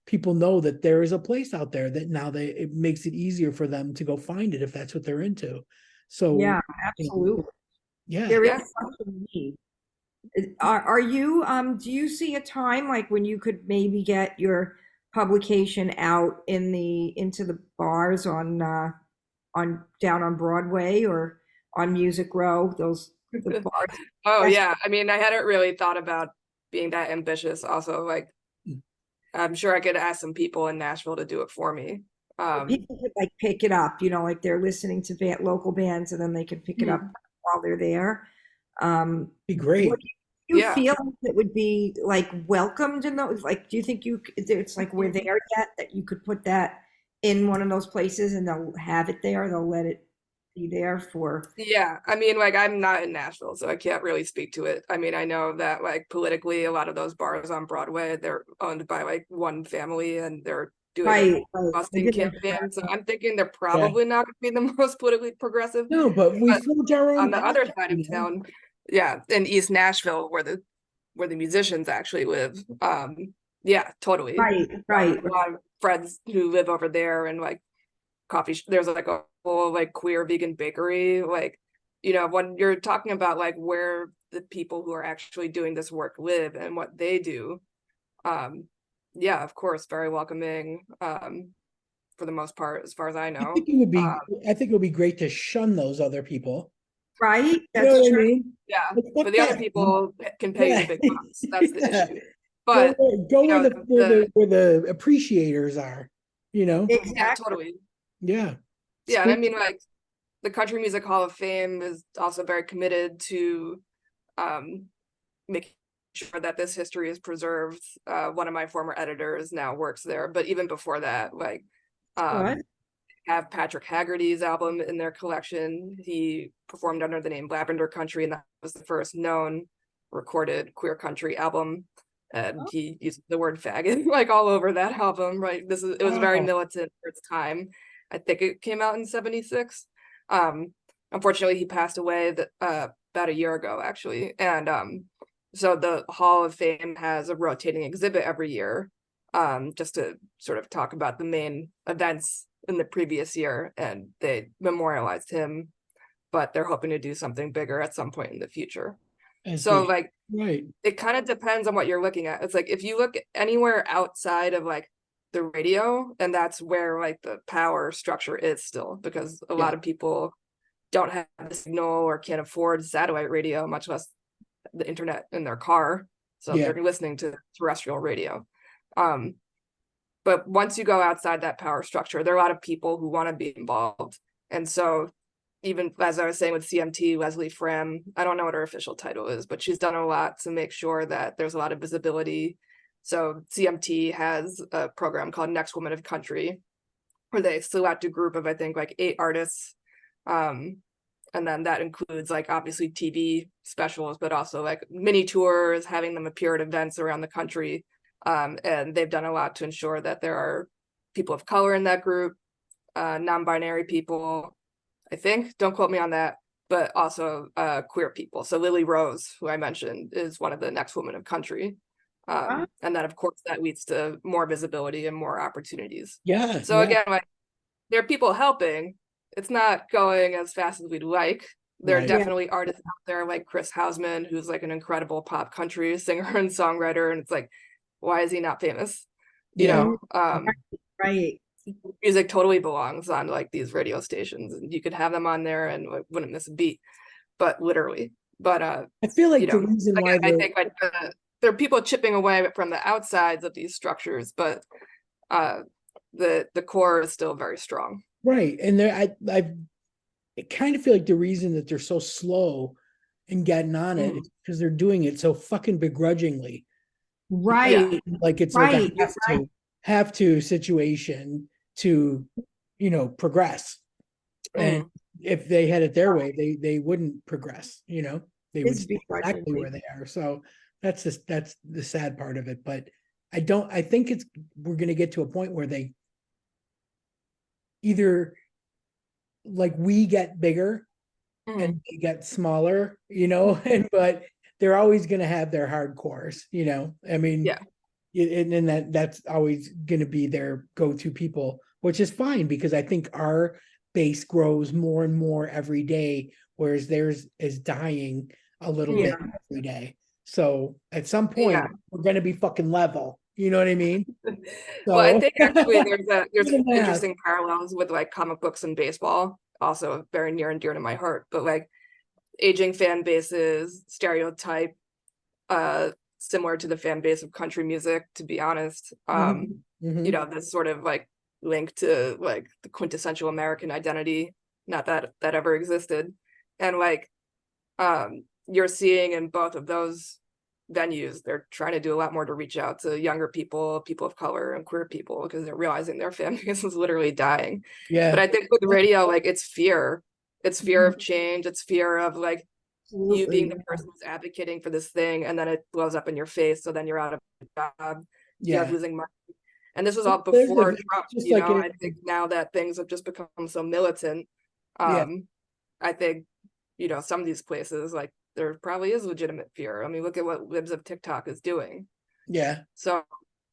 people know that there is a place out there that now it makes it easier for them to go find it if that's what they're into. So, Yeah, absolutely. yeah. There is Yeah. such a need. Are you, do you see a time like when you could maybe get your publication out into the bars on down on Broadway or on Music Row, the bars? Oh That's yeah. I mean, I hadn't really thought about being that ambitious. Also, like I'm sure I could ask some people in Nashville to do it for me. people could like pick it up, like they're listening to local bands and then they can pick it up Mhm. while they're there. Be What great. do you Yeah. feel like it would be like welcomed in those? Like, do you think it's like we're there yet that you could put that in one of those places and they'll have it there? They'll let it be there for. Yeah, I mean, like I'm not in Nashville, so I can't really speak to it. I mean, I know that like politically, a lot of those bars on Broadway, they're owned by like one family and they're doing a Right, right. I busting did mention campaign. So that. I'm thinking they're Yeah. probably not going to be the most politically progressive. No, but we But forge our on own the path, other side of town, yeah, in East Nashville, where the musicians actually live, yeah, totally. Right, A right, right. lot of friends who live over there and like there's like a whole like queer vegan bakery, like when you're talking about like where the people who are actually doing this work live and what they do, um yeah, of course, very welcoming, for the most part, as far as I I know. think it would be I think it would be great to shun those other people. Right, You know that's what I true. mean? Yeah, Like, but fuck the other that, man. people can pay the Yeah. big bucks. That's the Yeah. issue. Go But go you where know the appreciators are, you know? yeah, Exactly. totally. Yeah. Yeah, and I Split mean, like the Country Music Hall of Fame is also very committed to um making sure that this history is preserved. One of my former editors now works there, but even before that, like, Good. have Patrick Haggerty's album in their collection. He performed under the name Lavender Country, and that was the first known recorded queer country album. And he used the word faggot like all over that album, right? It was very Wow. militant for its time. I think it came out in '76. Um, Unfortunately, he passed away about a year ago, actually. And so the Hall of Fame has a rotating exhibit every year, just to sort of talk about the main events in the previous year, and they memorialized him, but they're hoping to do something bigger at some point in the future. As So they like right. it kind of depends on what you're looking at. It's like if you look anywhere outside of like the radio, and that's where like the power structure is still, because a Yeah. lot of people don't have the signal or can't afford satellite radio, much less the internet in their car. So Yeah. they're listening to terrestrial radio. Um, but once you go outside that power structure, there are a lot of people who want to be involved. And so even as I was saying with CMT, Leslie Fram, I don't know what her official title is, but she's done a lot to make sure that there's a lot of visibility. So CMT has a program called Next Woman of Country, where they select a group of, I think, like 8 artists. And then that includes like obviously TV specials, but also like mini tours, having them appear at events around the country. And they've done a lot to ensure that there are people of color in that group, non-binary people, I think, don't quote me on that, but also queer people. So Lily Rose, who I mentioned, is one of the next women of country. And then of course that leads to more visibility and more opportunities. Yeah. So again, like, there are people helping. It's not going as fast as we'd like. There are Right. definitely artists out there like Chris Hausman, who's like an incredible pop country singer and songwriter, and it's like, why is he not famous? You Yeah. know, Right. music totally belongs on like these radio stations, and you could have them on there and like, wouldn't miss a beat, but literally. But I feel like you the know, reason why again, I think like there are people chipping away from the outsides of these structures, but the core is still very strong. right. And there I kind of feel like the reason that they're so slow in getting on it is because they're doing it so fucking begrudgingly. Right. Like it's like a have to situation to, progress. And if they had it their way, they wouldn't progress, they would stay exactly where they are. So that's the sad part of it. But I think we're gonna get to a point where they either like we get bigger and they get smaller, and but they're always gonna have their hardcores, I mean, Yeah. and that's always going to be their go-to people, which is fine because I think our base grows more and more every day, whereas theirs is dying a little bit every day. So at some point we're going to be fucking level. You know what I mean? Well, I So think actually there's Yeah. interesting parallels with like comic books and baseball, also very near and dear to my heart. But like aging fan bases, stereotype, similar to the fan base of country music, to be honest. This sort of like link to like the quintessential American identity, not that that ever existed. And like you're seeing in both of those venues, they're trying to do a lot more to reach out to younger people, people of color, and queer people, because they're realizing their fan base is literally dying. Yeah. But I think with radio, like it's fear of change, it's fear of like you being the person who's advocating for this thing, and then it blows up in your face, so then you're out of a job, you're losing money. And this was all before Trump, I think now that things have just become so militant, I think, some of these places, like there probably is legitimate fear. I mean, look at what Libs of TikTok is doing. Yeah. So,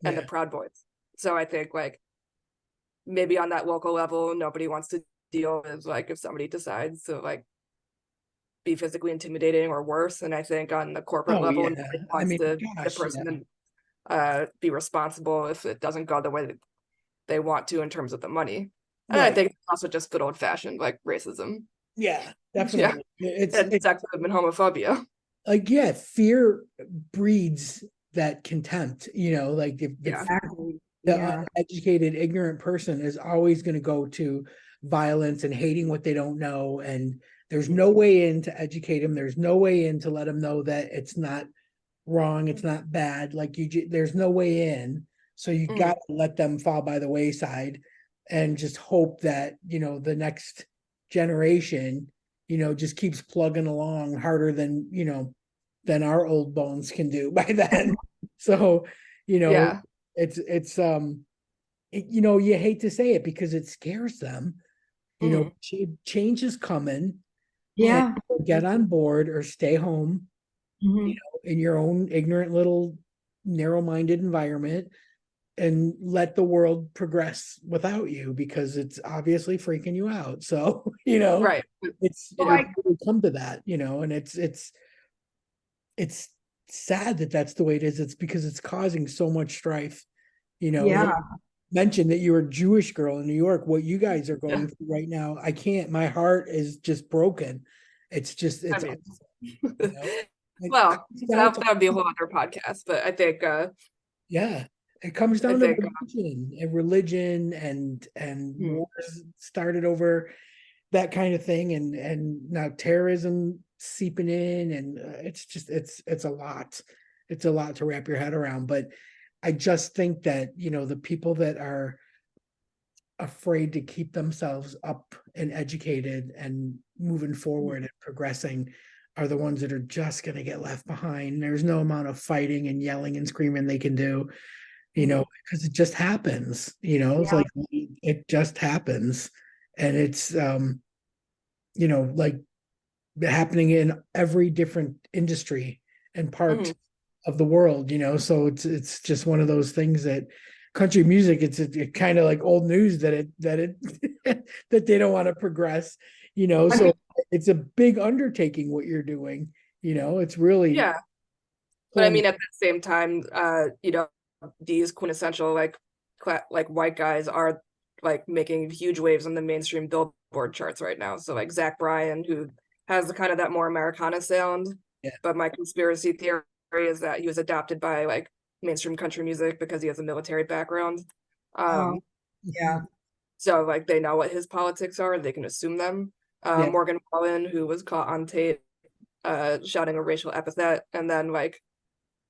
and the Proud Boys. So I think like maybe on that local level, nobody wants to deal with like if somebody decides to like be physically intimidating or worse. And I think on the corporate level, nobody wants the person to be responsible if it doesn't go the way that they want to in terms of the money. And I think it's also just good old fashioned like racism. Yeah, definitely. It's sexism and homophobia. Like, fear breeds that contempt, like if the uneducated, ignorant person is always going to go to violence and hating what they don't know. And there's no way in to educate them. There's no way in to let them know that it's not wrong. It's not bad. Like there's no way in. So you got to let them fall by the wayside and just hope that, the next generation, just keeps plugging along harder than, than our old bones can do by then. So, it's you hate to say it because it scares them. Change is coming. Yeah. Get on board or stay home, in your own ignorant little narrow-minded environment and let the world progress without you because it's obviously freaking you out. So, right. It's come to that, and it's sad that that's the way it is. It's because it's causing so much strife. Mentioned that you're a Jewish girl in New York. What you guys are going through right now, I can't. My heart is just broken. It's just well, that would be a whole other podcast. But I think it comes down to religion and wars started over that kind of thing, and now terrorism seeping in, and it's a lot. It's a lot to wrap your head around. But I just think that the people that are afraid to keep themselves up and educated and moving forward and progressing are the ones that are just going to get left behind. There's no amount of fighting and yelling and screaming they can do. because it just happens, it's Yeah. like it just happens. And it's like happening in every different industry and part Mhm. of the world, so it's just one of those things that country music, it's kind of like old news that it that they don't want to progress, I so mean, it's a big undertaking what you're doing, it's really Yeah. But I pulling. mean, at the same time, these quintessential like white guys are like making huge waves on the mainstream Billboard charts right now. So like Zach Bryan, who has the kind of that more Americana sound, Yeah. but my conspiracy theory is that he was adopted by like mainstream country music because he has a military background. oh, Um, yeah. so like they know what his politics are, they can assume them. Yeah. Morgan Wallen, who was caught on tape shouting a racial epithet, and then like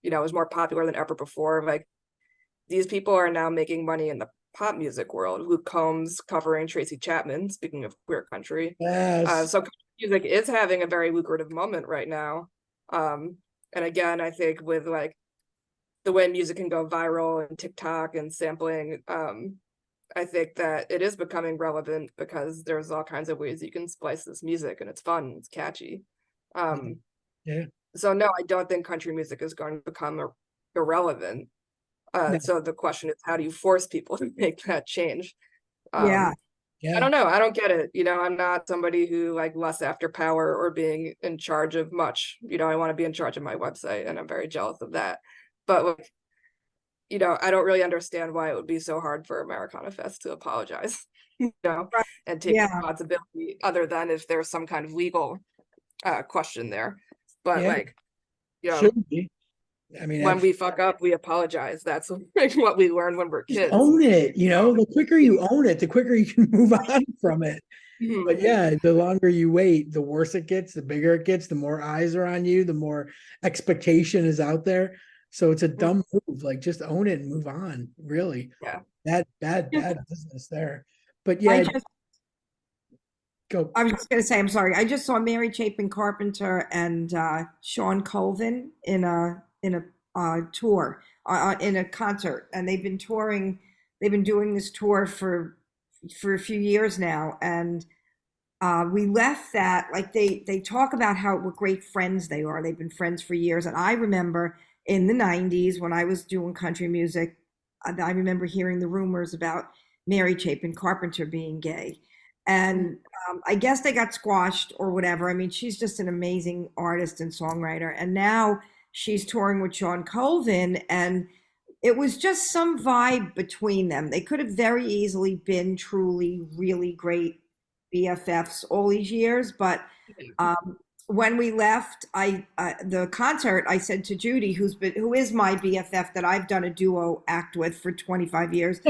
was more popular than ever before. Like these people are now making money in the pop music world. Luke Combs covering Tracy Chapman, speaking of queer country. Yes. So music is having a very lucrative moment right now. And again, I think with like the way music can go viral and TikTok and sampling, I think that it is becoming relevant because there's all kinds of ways you can splice this music and it's fun, it's catchy. Yeah. So no, I don't think country music is going to become irrelevant. No. So the question is, how do you force people to make that change? Yeah. I Yeah. don't know. I don't get it. I'm not somebody who like lusts after power or being in charge of much. I want to be in charge of my website, and I'm very jealous of that. But like, I don't really understand why it would be so hard for Americana Fest to apologize, Right. and take Yeah. responsibility, other than if there's some kind of legal question there. But Yeah. like, Should be. I mean, when we fuck up, we apologize. That's what we learn when we're just kids. own it, the quicker you own it, the quicker you can move on from it. Mhm. But yeah, the longer you wait, the worse it gets, the bigger it gets, the more eyes are on you, the more expectation is out there. So it's a dumb move. Like just own it and move on. Really. Yeah. Bad business there. But I yeah, just, go. I was just going to say, I'm sorry. I just saw Mary Chapin Carpenter and Sean Colvin in a tour, in a concert, and they've been touring. They've been doing this tour for a few years now, and we left that like they talk about how what great friends they are. They've been friends for years, and I remember in the '90s when I was doing country music, I remember hearing the rumors about Mary Chapin Carpenter being gay, and I guess they got squashed or whatever. I mean, she's just an amazing artist and songwriter, and now she's touring with Sean Colvin, and it was just some vibe between them. They could have very easily been truly really great BFFs all these years, but um, when we left, the concert, I said to Judy, who is my BFF that I've done a duo act with for 25 years.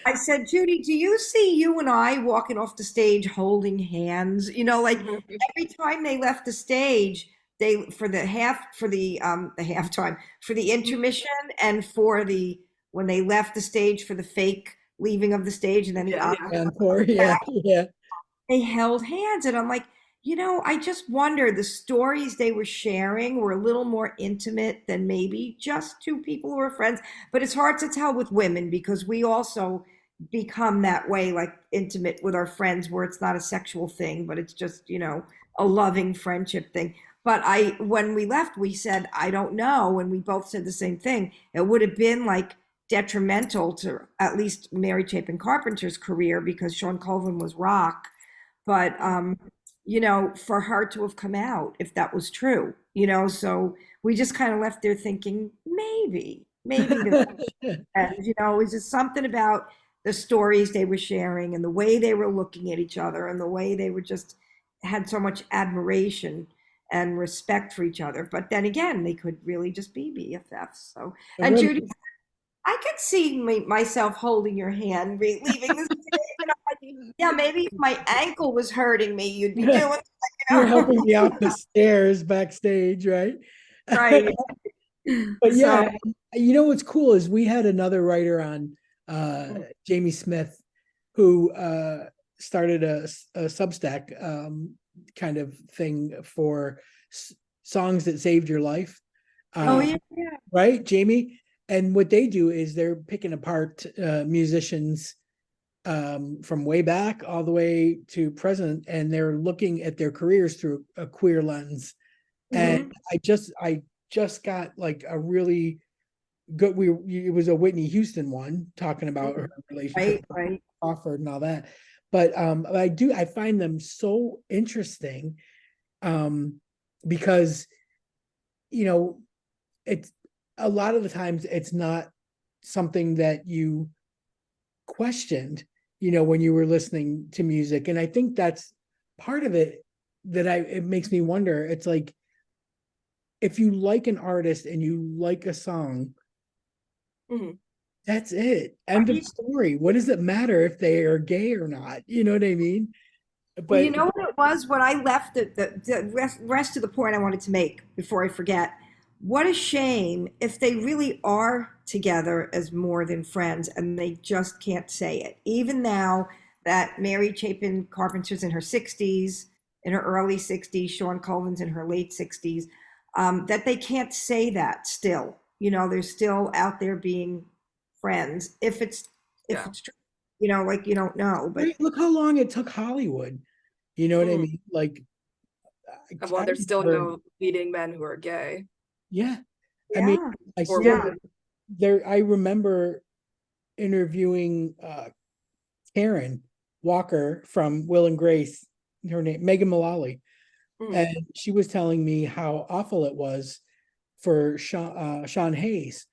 I said, Judy, do you see you and I walking off the stage holding hands? Like every time they left the stage, they for the halftime, for the intermission, and for the when they left the stage for the fake leaving of the stage, and then the Yeah, yeah. And for yeah, yeah. they held hands. And I'm like, I just wonder the stories they were sharing were a little more intimate than maybe just two people who are friends. But it's hard to tell with women because we also become that way, like intimate with our friends, where it's not a sexual thing, but it's just, a loving friendship thing. But when we left, we said, I don't know. And we both said the same thing. It would have been like detrimental to at least Mary Chapin Carpenter's career because Sean Colvin was rock, but for her to have come out if that was true, so we just kind of left there thinking maybe and it was just something about the stories they were sharing and the way they were looking at each other and the way they were just had so much admiration and respect for each other. But then again, they could really just be BFFs. So, and Judy, I could see myself holding your hand, leaving the stage. Yeah, maybe if my ankle was hurting me, you'd be doing that, You're helping me out the stairs backstage, right? Right. But So, yeah, what's cool is we had another writer on, Jamie Smith, who started a Substack kind of thing for songs that saved your life. oh yeah, yeah. Right, Jamie? And what they do is they're picking apart musicians from way back all the way to present, and they're looking at their careers through a queer lens. And Mhm. I just got like a really good, it was a Whitney Houston one talking about her relationship Right, with right. Crawford and all that. But I find them so interesting, because you know it's a lot of the times it's not something that you questioned, when you were listening to music. And I think that's part of it, it makes me wonder. It's like, if you like an artist and you like a song, Mhm. that's it. End of Right. story. What does it matter if they are gay or not? You know what I mean? Well, you But know what it was? What I left the rest of the point I wanted to make before I forget. What a shame if they really are together as more than friends and they just can't say it. Even now that Mary Chapin Carpenter's in her 60s, in her early 60s, Sean Colvin's in her late 60s, that they can't say that still. They're still out there being friends. If Yeah. it's true, like you don't know, but look how long it took Hollywood. You know what I Mhm. mean? Like, And well, I there's still remember, no leading men who are gay yeah. I mean, yeah, I or still yeah. women. I remember interviewing Karen Walker from Will and Grace, her name, Megan Mullally. Mhm. And she was telling me how awful it was for Sean Hayes.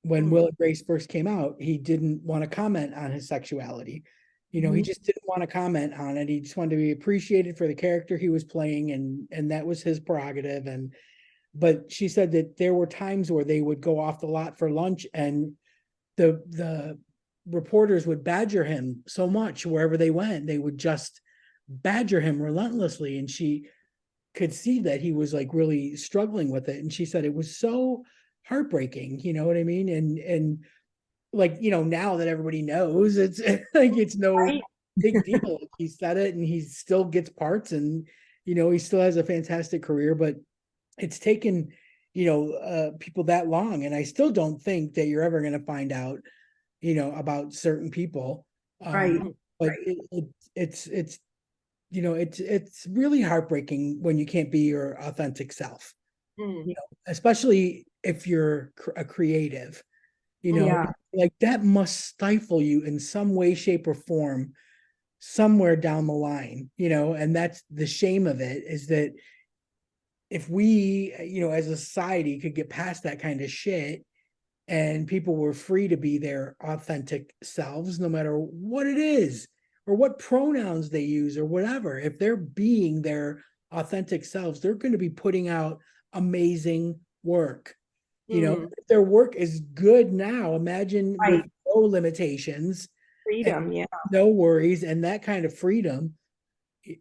When Will Mhm. and Grace first came out, he didn't want to comment on his sexuality. He Mhm. just didn't want to comment on it. He just wanted to be appreciated for the character he was playing, and that was his prerogative. And but she said that there were times where they would go off the lot for lunch, and the reporters would badger him so much wherever they went. They would just badger him relentlessly, and she could see that he was like really struggling with it. And she said it was so heartbreaking, you know what I mean? And like, now that everybody knows, it's like it's no Right. big deal. He said it and he still gets parts, and he still has a fantastic career. But it's taken, people that long, and I still don't think that you're ever going to find out, about certain people. Right. Mhm. But Right. it's really heartbreaking when you can't be your authentic self, Mhm. especially if you're a creative, you know, Yeah. like that must stifle you in some way, shape, or form somewhere down the line, and that's the shame of it, is that if we, as a society could get past that kind of shit, and people were free to be their authentic selves, no matter what it is or what pronouns they use or whatever. If they're being their authentic selves, they're going to be putting out amazing work. Mhm. If their work is good now, imagine with Right. no limitations and Freedom. Yeah. no worries and that kind of freedom.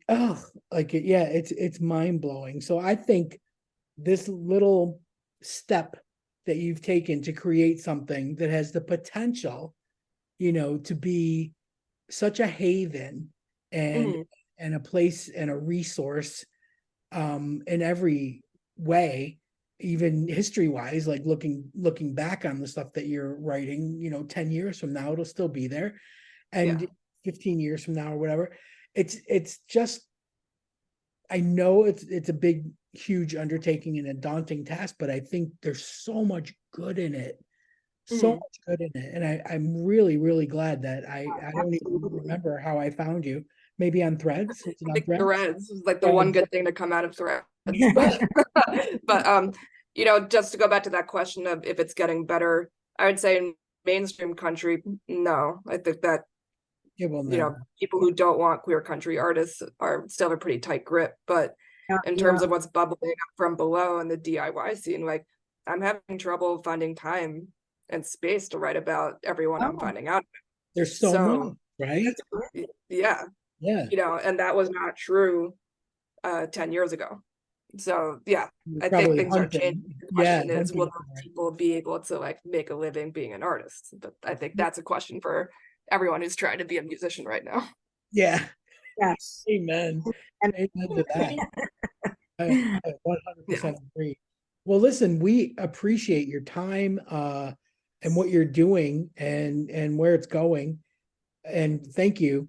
Oh, like, yeah, it's mind blowing. So I think this little step that you've taken to create something that has the potential, to be such a haven and Mhm. a place and a resource, in every way, even history wise, like looking back on the stuff that you're writing, 10 years from now, it'll still be there, Yeah. and 15 years from now or whatever. It's just, I know it's a big, huge undertaking and a daunting task, but I think there's so much good in it, so Mhm. much good in it. And I'm really, really glad that I don't even Absolutely. remember how I found you. Maybe on Threads? Was it I on think Threads? Threads is like the one Threads. good thing to come out of Threads. But but just to go back to that question of if it's getting better, I would say in mainstream country, no. I think that, It will never. people who don't want queer country artists are still have a pretty tight grip. But Yeah. in Yeah. terms of what's bubbling up from below in the DIY scene, like I'm having trouble finding time and space to write about everyone I'm Oh, finding out. There's so much, So right? that's great. yeah, Yeah. and that was not true 10 years ago. So yeah, You're I think probably things are changing. hunting. The Yeah, question is, will hunting those for it. people be able to like make a living being an artist? But I think that's a question for everyone who's trying to be a musician right now. Yeah. Yes. Amen. And Amen to that. I Yeah. 100% agree. Well, listen, we appreciate your time. and what you're doing and where it's going. And thank you,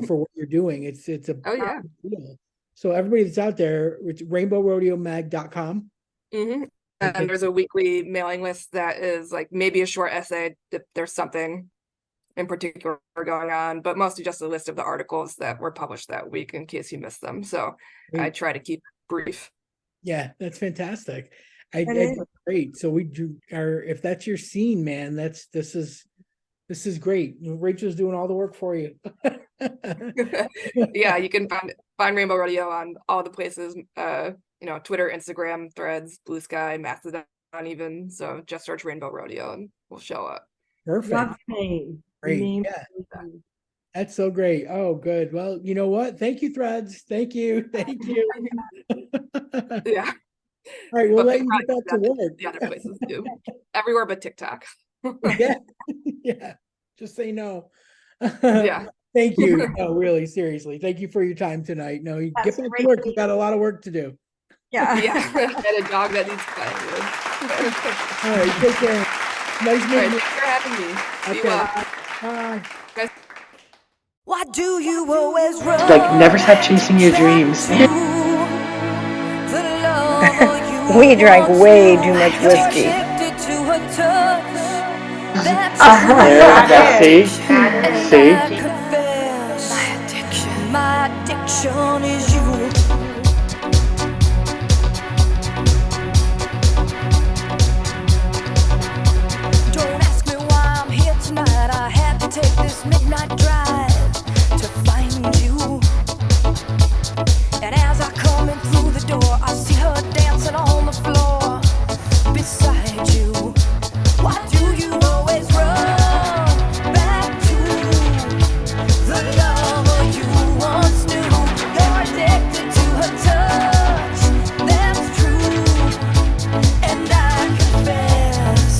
for what you're doing. It's a Oh yeah. big deal. So everybody that's out there, it's rainbowrodeomag.com. Mm-hmm. Okay. And there's a weekly mailing list that is like maybe a short essay if there's something in particular going on, but mostly just a list of the articles that were published that week in case you missed them. So I try to keep it brief. Yeah, that's fantastic. is. Great. So if that's your scene, man, this is great. Rachel's doing all the work for you. Yeah, you can find Rainbow Rodeo on all the places, Twitter, Instagram, Threads, Blue Sky, Mastodon even. So just search Rainbow Rodeo and we'll show up. Perfect. Love name. Great. Name. Yeah. That's so great. Oh, good. Well, you know what? Thank you, Threads. Thank you. Thank you. Yeah. All right, we'll But let you get back to work. the other places too. Everywhere but TikTok. Yeah. Yeah. Just say no. Yeah. Thank you. No, really, seriously. Thank you for your time tonight. No, you get back to work. You got a lot of work to do. Yeah. Yeah. And a dog that needs playing with. All right, take care. Nice All right, meeting you. thanks for having me. Be Okay. well. Bye. Why do you always run? Like, never stop chasing your dreams. We drank way too much whiskey. Yeah, see? My addiction is you. Don't ask me why I'm here tonight. I had to take this midnight drive to find you. And as I come in through the door, I see her dancing on the floor beside you. Why do you always run back to the lover you once knew? You're addicted to her touch, that's true. And I confess,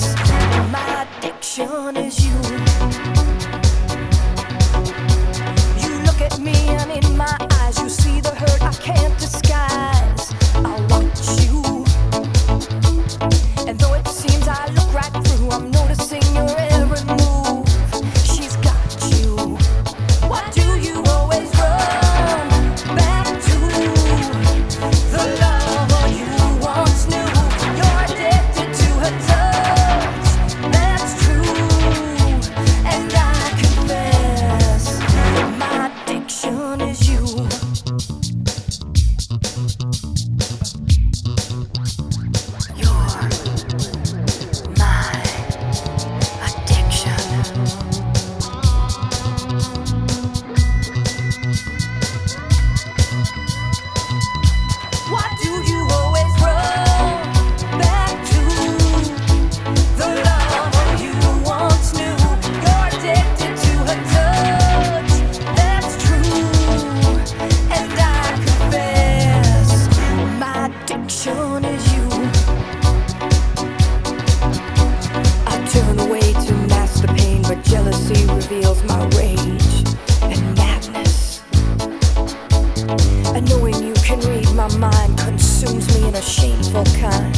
my addiction is you. You look at me and in my eyes you see the hurt I can't disguise. I want you. And though it seems I look right through, I'm noticing your every move. She's got you. Why do you always run back to the lover you once knew? You're addicted to her touch, that's true. And I confess, my addiction is you. Why do you always run back to the lover you once knew? You're addicted to her touch, that's true. And I confess, my addiction is you. I turn away to mask the pain, but jealousy reveals my rage and madness. And knowing you can read my mind consumes me in a shameful kind.